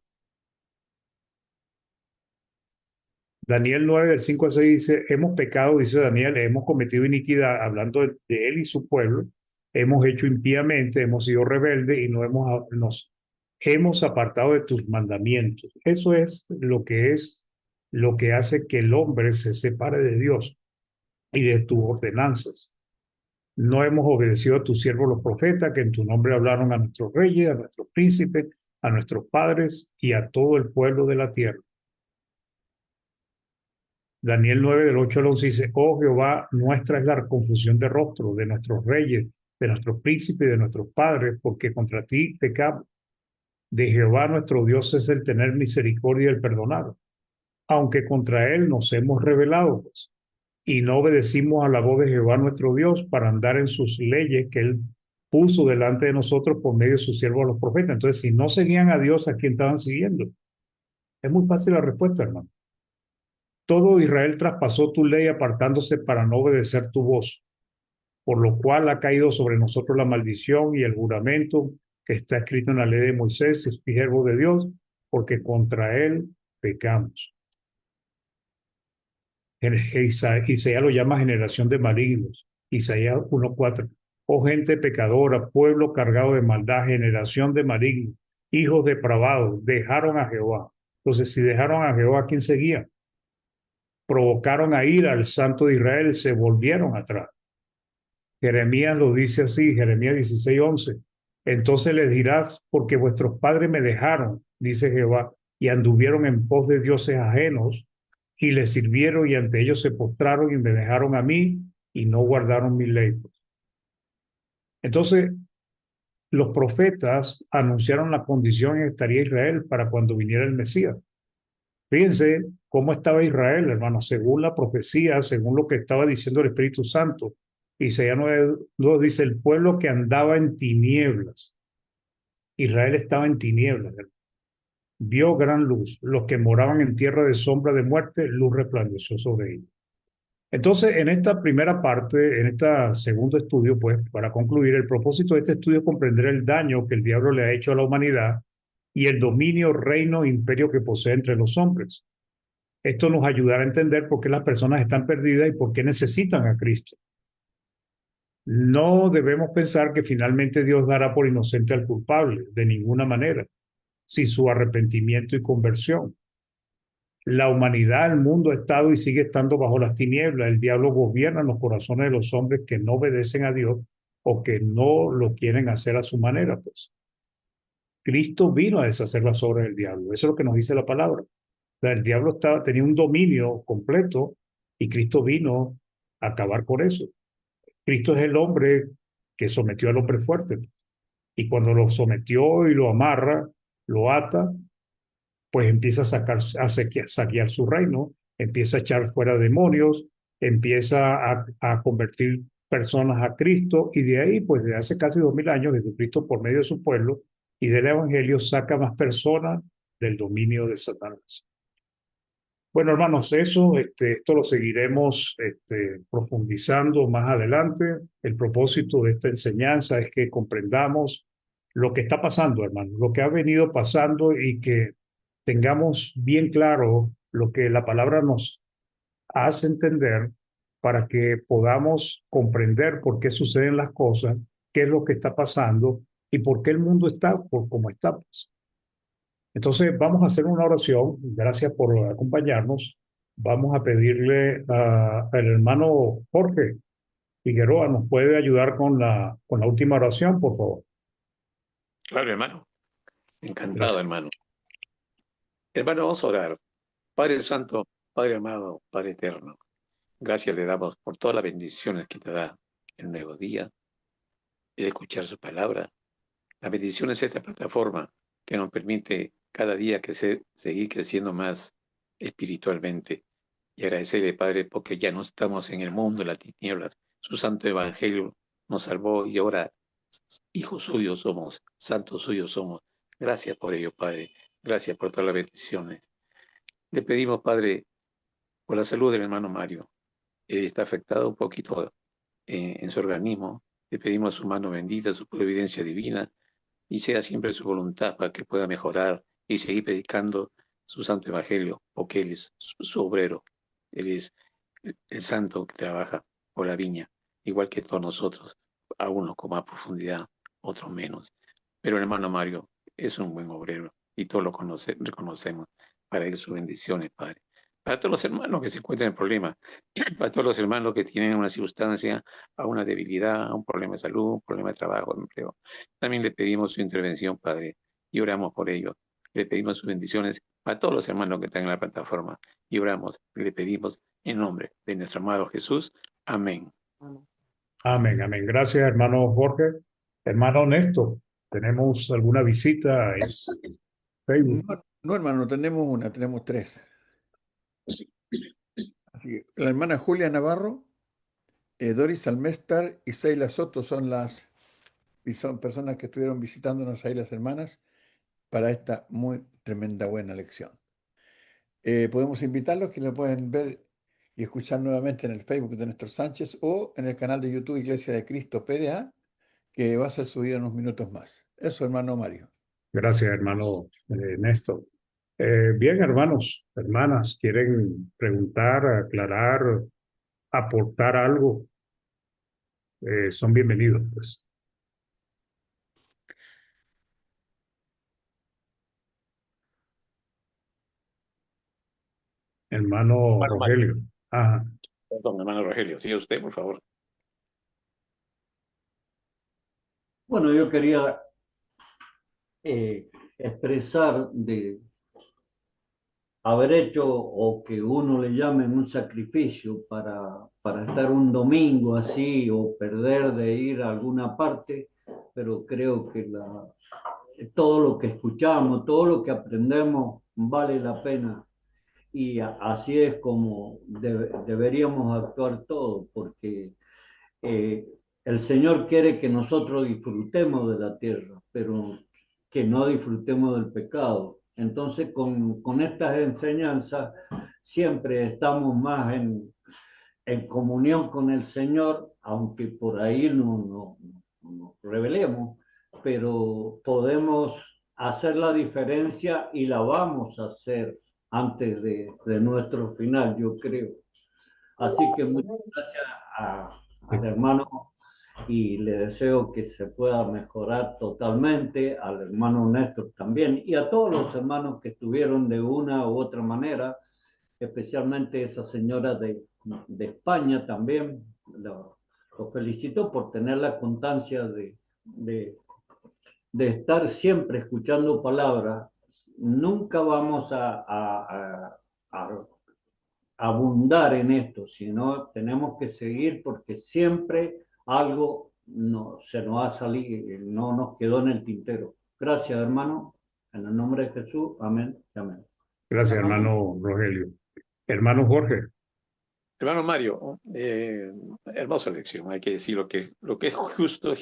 Speaker 2: Daniel 9, del 5 al 6 dice, hemos pecado, dice Daniel, hemos cometido iniquidad, hablando de él y su pueblo, hemos hecho impíamente, hemos sido rebeldes y nos hemos apartado de tus mandamientos. Eso es lo que hace que el hombre se separe de Dios y de tus ordenanzas. No hemos obedecido a tus siervos los profetas, que en tu nombre hablaron a nuestros reyes, a nuestros príncipes, a nuestros padres y a todo el pueblo de la tierra. Daniel 9, del 8 al 11 dice, oh Jehová, nuestra es la confusión de rostro de nuestros reyes, de nuestros príncipes y de nuestros padres, porque contra ti pecamos. De Jehová nuestro Dios es el tener misericordia y el perdonar, aunque contra él nos hemos rebelado, pues, y no obedecimos a la voz de Jehová nuestro Dios para andar en sus leyes que él puso delante de nosotros por medio de sus siervos los profetas. Entonces, si no seguían a Dios, ¿a quién estaban siguiendo? Es muy fácil la respuesta, hermano. Todo Israel traspasó tu ley apartándose para no obedecer tu voz, por lo cual ha caído sobre nosotros la maldición y el juramento que está escrito en la ley de Moisés, siervo de Dios, porque contra él pecamos. Isaías lo llama generación de malignos. Isaías 1:4. Oh gente pecadora, pueblo cargado de maldad, generación de malignos, hijos depravados, dejaron a Jehová. Entonces, si dejaron a Jehová, ¿a quién seguían? Provocaron a ira al Santo de Israel, se volvieron atrás. Jeremías lo dice así, Jeremías 16:11. Entonces les dirás, porque vuestros padres me dejaron, dice Jehová, y anduvieron en pos de dioses ajenos, y les sirvieron y ante ellos se postraron y me dejaron a mí y no guardaron mi ley. Entonces, los profetas anunciaron la condición en que estaría Israel para cuando viniera el Mesías. Fíjense cómo estaba Israel, hermano, según la profecía, según lo que estaba diciendo el Espíritu Santo. Isaías 9:2 dice, el pueblo que andaba en tinieblas. Israel estaba en tinieblas, hermano. Vio gran luz. Los que moraban en tierra de sombra de muerte, luz resplandeció sobre ellos. Entonces, en esta primera parte, en este segundo estudio, pues, para concluir, el propósito de este estudio es comprender el daño que el diablo le ha hecho a la humanidad y el dominio, reino, imperio que posee entre los hombres. Esto nos ayudará a entender por qué las personas están perdidas y por qué necesitan a Cristo. No debemos pensar que finalmente Dios dará por inocente al culpable, de ninguna manera, sin su arrepentimiento y conversión. La humanidad, el mundo ha estado y sigue estando bajo las tinieblas. El diablo gobierna en los corazones de los hombres que no obedecen a Dios o que no lo quieren hacer a su manera, pues. Cristo vino a deshacer las obras del diablo. Eso es lo que nos dice la palabra. O sea, el diablo tenía un dominio completo y Cristo vino a acabar con eso. Cristo es el hombre que sometió al hombre fuerte. Y cuando lo sometió y lo amarra, lo ata, pues empieza a saquear su reino, empieza a echar fuera demonios, empieza a convertir personas a Cristo y de ahí, pues desde hace casi 2000 años, Jesucristo por medio de su pueblo y del Evangelio saca más personas del dominio de Satanás. Bueno, hermanos, esto lo seguiremos profundizando más adelante. El propósito de esta enseñanza es que comprendamos lo que está pasando, hermanos, lo que ha venido pasando y que tengamos bien claro lo que la palabra nos hace entender para que podamos comprender por qué suceden las cosas, qué es lo que está pasando y por qué el mundo está por como está, pues. Entonces vamos a hacer una oración. Gracias por acompañarnos. Vamos a pedirle al hermano Jorge Figueroa, ¿nos puede ayudar con la última oración, por favor?
Speaker 5: Claro, hermano. Encantado,
Speaker 2: Gracias.
Speaker 5: hermano. Hermano, vamos a orar. Padre Santo, Padre amado, Padre eterno, gracias le damos por todas las bendiciones que te da el nuevo día, el escuchar su palabra, las bendiciones de esta plataforma que nos permite cada día seguir creciendo más espiritualmente. Y agradecerle, Padre, porque ya no estamos en el mundo de las tinieblas. Su santo evangelio nos salvó y ahora hijos suyos somos, santos suyos somos. Gracias por ello, Padre. Gracias por todas las bendiciones. Le pedimos, Padre, por la salud del hermano Mario. Él está afectado un poquito en su organismo. Le pedimos su mano bendita, su providencia divina, y sea siempre su voluntad para que pueda mejorar y seguir predicando su santo evangelio, porque Él es su obrero. Él es el santo que trabaja por la viña, igual que todos nosotros, a unos con más profundidad, otros menos. Pero el hermano Mario es un buen obrero y todos lo reconocemos. Para él sus bendiciones, Padre. Para todos los hermanos que se encuentran en problemas, para todos los hermanos que tienen una circunstancia, a una debilidad, a un problema de salud, un problema de trabajo, de empleo, también le pedimos su intervención, Padre, y oramos por ello. Le pedimos sus bendiciones para todos los hermanos que están en la plataforma y oramos y le pedimos en nombre de nuestro amado Jesús. Amén.
Speaker 2: Amén, amén. Gracias, hermano Jorge. Hermano Néstor, ¿tenemos alguna visita en Facebook?
Speaker 6: No, no, hermano, tenemos una, tenemos tres. Así que la hermana Julia Navarro, Doris Almestar y Seila Soto son personas que estuvieron visitándonos ahí las hermanas para esta muy tremenda buena lección. Podemos invitarlos que lo pueden ver y escuchar nuevamente en el Facebook de Néstor Sánchez o en el canal de YouTube Iglesia de Cristo PDA, que va a ser subido en unos minutos más. Eso, hermano Mario.
Speaker 2: Gracias, hermano Néstor. Bien, hermanos, hermanas, ¿quieren preguntar, aclarar, aportar algo? Son bienvenidos, pues. Hermano
Speaker 5: Hermano Mario.
Speaker 2: Rogelio. Ajá.
Speaker 5: Perdón, hermano Rogelio. Siga usted, por favor.
Speaker 7: Bueno, yo quería expresar de haber hecho o que uno le llame un sacrificio para estar un domingo así o perder de ir a alguna parte, pero creo que todo lo que escuchamos, todo lo que aprendemos vale la pena y así es como deberíamos actuar todos, porque eh, el Señor quiere que nosotros disfrutemos de la tierra, pero que no disfrutemos del pecado. Entonces, con estas enseñanzas, siempre estamos más en comunión con el Señor, aunque por ahí no nos rebelemos, pero podemos hacer la diferencia y la vamos a hacer antes de nuestro final, yo creo. Así que muchas gracias al hermano y le deseo que se pueda mejorar totalmente, al hermano Néstor también y a todos los hermanos que estuvieron de una u otra manera, especialmente esa señora de España también. Lo felicito por tener la constancia de estar siempre escuchando palabras. Nunca vamos a abundar en esto, sino tenemos que seguir porque siempre algo no, se nos ha salido, no nos quedó en el tintero. Gracias, hermano. En el nombre de Jesús, amén y amén.
Speaker 2: Gracias, hermano Rogelio. Hermano Jorge.
Speaker 5: Hermano Mario, hermosa lección, hay que decir lo que es justo.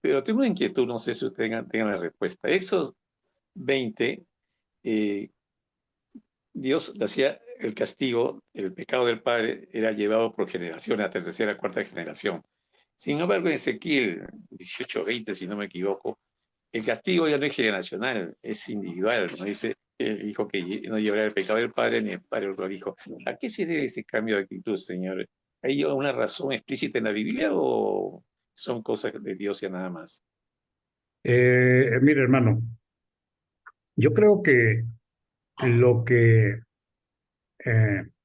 Speaker 5: Pero tengo una inquietud, no sé si ustedes tengan la respuesta. Éxodo 20, Dios hacía el castigo, el pecado del padre era llevado por generaciones, hasta tercera, cuarta generación. Sin embargo, en Ezequiel 18:20, si no me equivoco, el castigo ya no es generacional, es individual, no dice el hijo que no llevará el pecado del padre ni el padre otro hijo. ¿A qué se debe ese cambio de actitud, Señor? ¿Hay una razón explícita en la Biblia o son cosas de Dios y nada más?
Speaker 2: Mire, hermano, yo creo que lo que,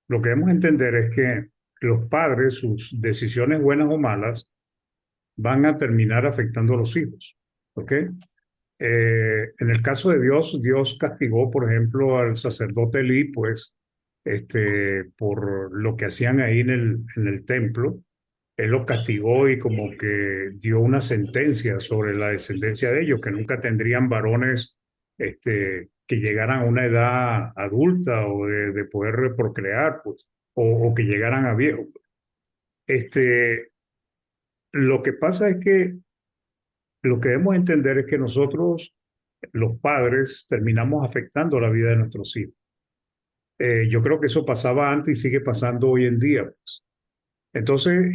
Speaker 2: lo que debemos entender es que los padres, sus decisiones buenas o malas, van a terminar afectando a los hijos. ¿Ok? En el caso de Dios, Dios castigó, por ejemplo, al sacerdote Elí, pues, por lo que hacían ahí en el templo. Él los castigó y como que dio una sentencia sobre la descendencia de ellos, que nunca tendrían varones, que llegaran a una edad adulta o de poder procrear, pues, o que llegaran a viejo. Lo que pasa es que lo que debemos entender es que nosotros, los padres, terminamos afectando la vida de nuestros hijos. Yo creo que eso pasaba antes y sigue pasando hoy en día, pues. Entonces,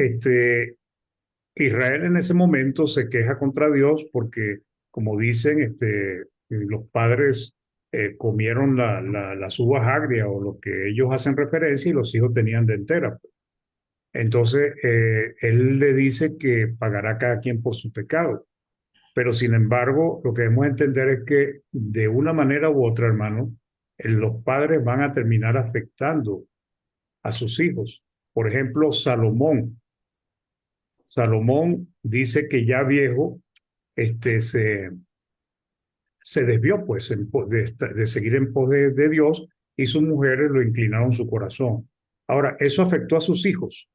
Speaker 2: Israel en ese momento se queja contra Dios porque, como dicen, los padres comieron las uvas agrias o lo que ellos hacen referencia y los hijos tenían dentera. Entonces, él le dice que pagará cada quien por su pecado. Pero sin embargo, lo que debemos entender es que de una manera u otra, hermano, los padres van a terminar afectando a sus hijos. Por ejemplo, Salomón dice que ya viejo, se desvió pues de seguir en pos de Dios y sus mujeres lo inclinaron su corazón. Ahora, ¿eso afectó a sus hijos?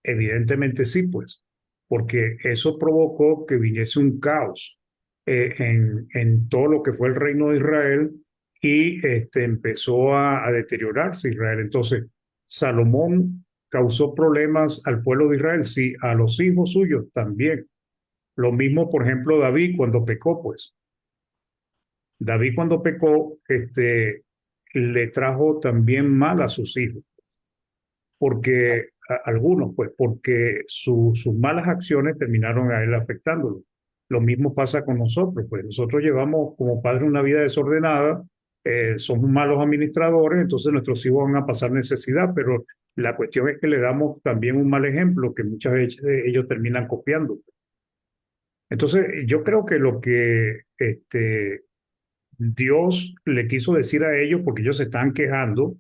Speaker 2: Evidentemente sí, pues, porque eso provocó que viniese un caos en todo lo que fue el reino de Israel y empezó a deteriorarse Israel. Entonces, Salomón causó problemas al pueblo de Israel, sí, a los hijos suyos también. Lo mismo, por ejemplo, David cuando pecó, pues. David cuando pecó, le trajo también mal a sus hijos porque algunos, pues, porque sus malas acciones terminaron a él afectándolo. Lo mismo pasa con nosotros, pues nosotros llevamos como padres una vida desordenada, somos malos administradores, entonces nuestros hijos van a pasar necesidad, pero la cuestión es que le damos también un mal ejemplo que muchas veces ellos terminan copiando. Entonces, yo creo que lo que Dios le quiso decir a ellos, porque ellos se están quejando,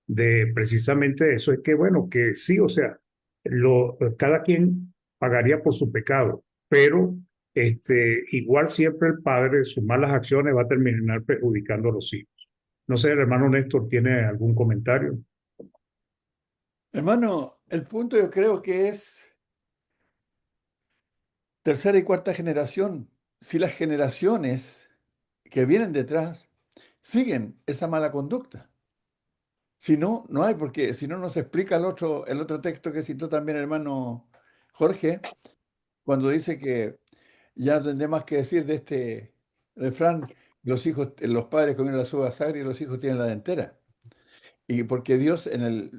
Speaker 2: de precisamente eso, es que, bueno, que sí, o sea, cada quien pagaría por su pecado, pero igual siempre el padre, sus malas acciones va a terminar perjudicando a los hijos. No sé, el hermano Néstor tiene algún comentario.
Speaker 6: Hermano, el punto yo creo que es tercera y cuarta generación. Si las generaciones que vienen detrás siguen esa mala conducta. Si no, no hay, porque si no nos explica el otro texto que citó también el hermano Jorge, cuando dice que ya no tendré más que decir de este refrán, los padres comen las uvas agrias y los hijos tienen la dentera. Y porque Dios en el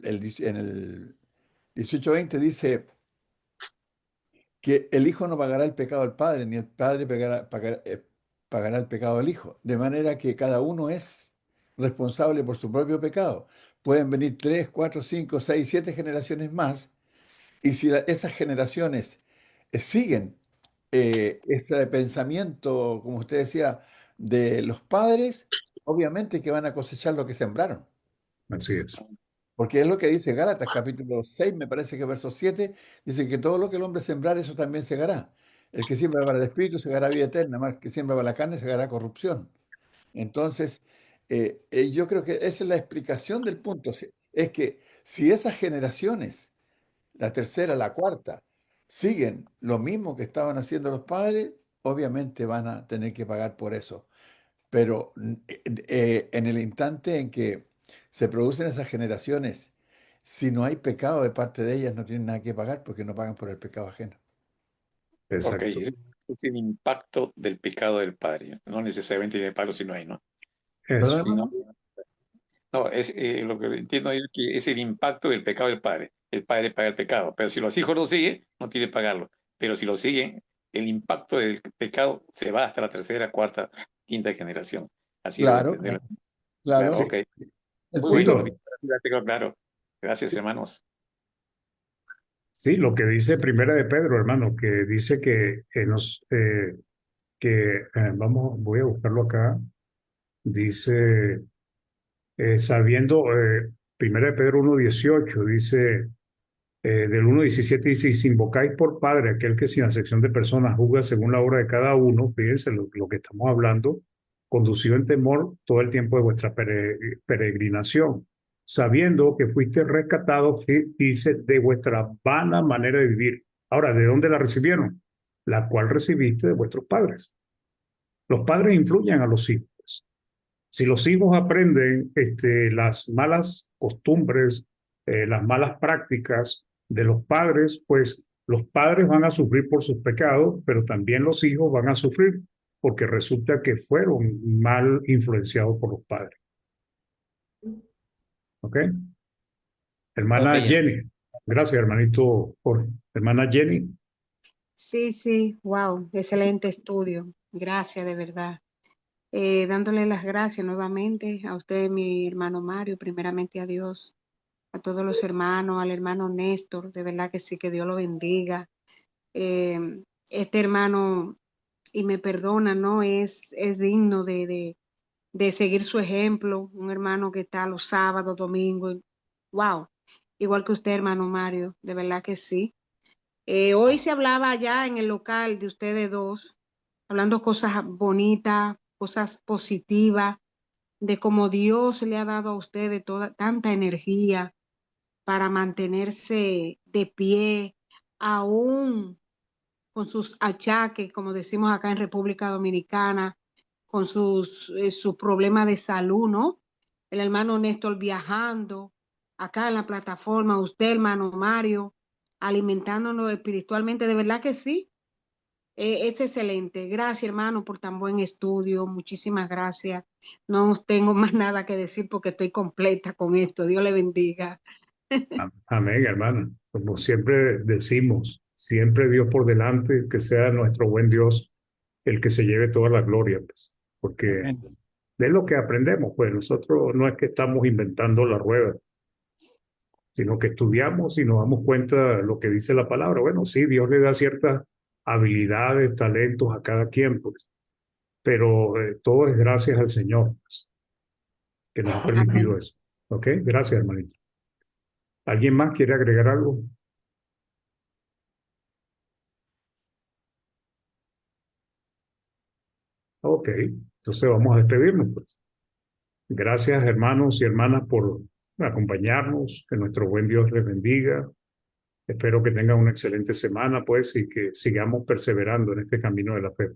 Speaker 6: 18:20 dice que el hijo no pagará el pecado del padre, ni el padre pagará el pecado del hijo. De manera que cada uno es responsable por su propio pecado. Pueden venir 3, 4, 5, 6, 7 generaciones más, y si esas generaciones siguen ese pensamiento, como usted decía, de los padres, obviamente que van a cosechar lo que sembraron.
Speaker 2: Así es.
Speaker 6: Porque es lo que dice Gálatas, capítulo 6, me parece que verso 7, dice que todo lo que el hombre sembrar, eso también segará. El que siembra para el espíritu segará vida eterna, más que siembra para la carne segará corrupción. Entonces, yo creo que esa es la explicación del punto. Es que si esas generaciones, la tercera, la cuarta, siguen lo mismo que estaban haciendo los padres, obviamente van a tener que pagar por eso. Pero en el instante en que se producen esas generaciones, si no hay pecado de parte de ellas, no tienen nada que pagar porque no pagan por el pecado ajeno.
Speaker 5: Ok,
Speaker 2: Exacto.
Speaker 5: es el impacto del pecado del padre. No necesariamente tiene palo si no hay, ¿no?
Speaker 6: ¿Perdón,
Speaker 2: Eso.
Speaker 5: Si no,
Speaker 6: hermano?
Speaker 5: no, es, lo que entiendo es que es el impacto del pecado del padre. El padre paga el pecado, pero si los hijos lo siguen, no tiene que pagarlo. Pero si lo siguen, el impacto del pecado se va hasta la tercera, cuarta, quinta generación. Así debo
Speaker 6: Claro,
Speaker 5: entenderlo.
Speaker 6: claro.
Speaker 5: Ok.
Speaker 6: El
Speaker 5: Muy
Speaker 6: punto,
Speaker 5: bien, ya tengo claro. Gracias, hermanos.
Speaker 2: Sí, lo que dice Primera de Pedro, hermano, que dice voy a buscarlo acá, dice, sabiendo, Primera de Pedro 1:18, dice, del 1:17 dice, y si invocáis por Padre aquel que sin acepción de personas juzga según la obra de cada uno, fíjense lo que estamos hablando, conducido en temor todo el tiempo de vuestra peregrinación, sabiendo que fuiste rescatados, dice, de vuestra vana manera de vivir. Ahora, ¿de dónde la recibieron? La cual recibiste de vuestros padres. Los padres influyen a los hijos. Si los hijos aprenden las malas costumbres, las malas prácticas de los padres, pues los padres van a sufrir por sus pecados, pero también los hijos van a sufrir porque resulta que fueron mal influenciados por los padres. ¿Ok? Hermana
Speaker 5: Ok.
Speaker 2: Jenny. Gracias, hermanito Jorge. Hermana Jenny.
Speaker 3: Sí, wow, excelente estudio. Gracias, de verdad. Dándole las gracias nuevamente a usted, mi hermano Mario, primeramente a Dios, a todos los hermanos, al hermano Néstor, de verdad que sí, que Dios lo bendiga. Este hermano, y me perdona, ¿no? Es digno de seguir su ejemplo, un hermano que está los sábados, domingos, wow, igual que usted, hermano Mario, de verdad que sí. Hoy se hablaba allá en el local de ustedes dos, hablando cosas bonitas, cosas positivas, de cómo Dios le ha dado a ustedes toda tanta energía para mantenerse de pie, aún con sus achaques, como decimos acá en República Dominicana, con sus problemas de salud, ¿no? El hermano Néstor viajando acá en la plataforma, usted, hermano Mario, alimentándonos espiritualmente, de verdad que sí. Es excelente. Gracias, hermano, por tan buen estudio. Muchísimas gracias. No tengo más nada que decir porque estoy completa con esto. Dios le bendiga.
Speaker 2: Amén, hermana. Como siempre decimos, siempre Dios por delante, que sea nuestro buen Dios el que se lleve toda la gloria, pues, porque
Speaker 6: amén.
Speaker 2: de lo que aprendemos, pues nosotros no es que estamos inventando la rueda, sino que estudiamos y nos damos cuenta de lo que dice la palabra. Bueno, sí, Dios le da ciertas habilidades, talentos a cada quien, pues, pero todo es gracias al Señor, pues, que nos ha permitido
Speaker 3: Amén.
Speaker 2: eso. ¿Ok? Gracias, hermanito. ¿Alguien más quiere agregar algo? Ok, entonces vamos a despedirnos, pues. Gracias, hermanos y hermanas, por acompañarnos. Que nuestro buen Dios les bendiga. Espero que tengan una excelente semana, pues, y que sigamos perseverando en este camino de la fe,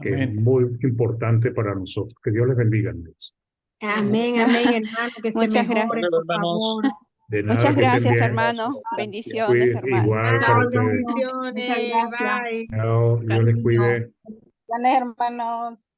Speaker 2: que es
Speaker 6: Amén.
Speaker 2: muy importante para nosotros. Que Dios les bendiga, amigos.
Speaker 3: Amén, hermano, que se
Speaker 8: Muchas
Speaker 3: mejore,
Speaker 8: gracias.
Speaker 3: por favor.
Speaker 2: De nada,
Speaker 8: Muchas
Speaker 2: que estén
Speaker 8: gracias,
Speaker 2: bien.
Speaker 8: hermano. Bendiciones, hermano.
Speaker 2: Igual para
Speaker 3: Chao,
Speaker 2: ustedes.
Speaker 3: bendiciones.
Speaker 9: Muchas gracias.
Speaker 3: Bye.
Speaker 2: Chao, Dios les
Speaker 9: Cariño.
Speaker 2: cuide.
Speaker 9: Bendiciones, hermanos.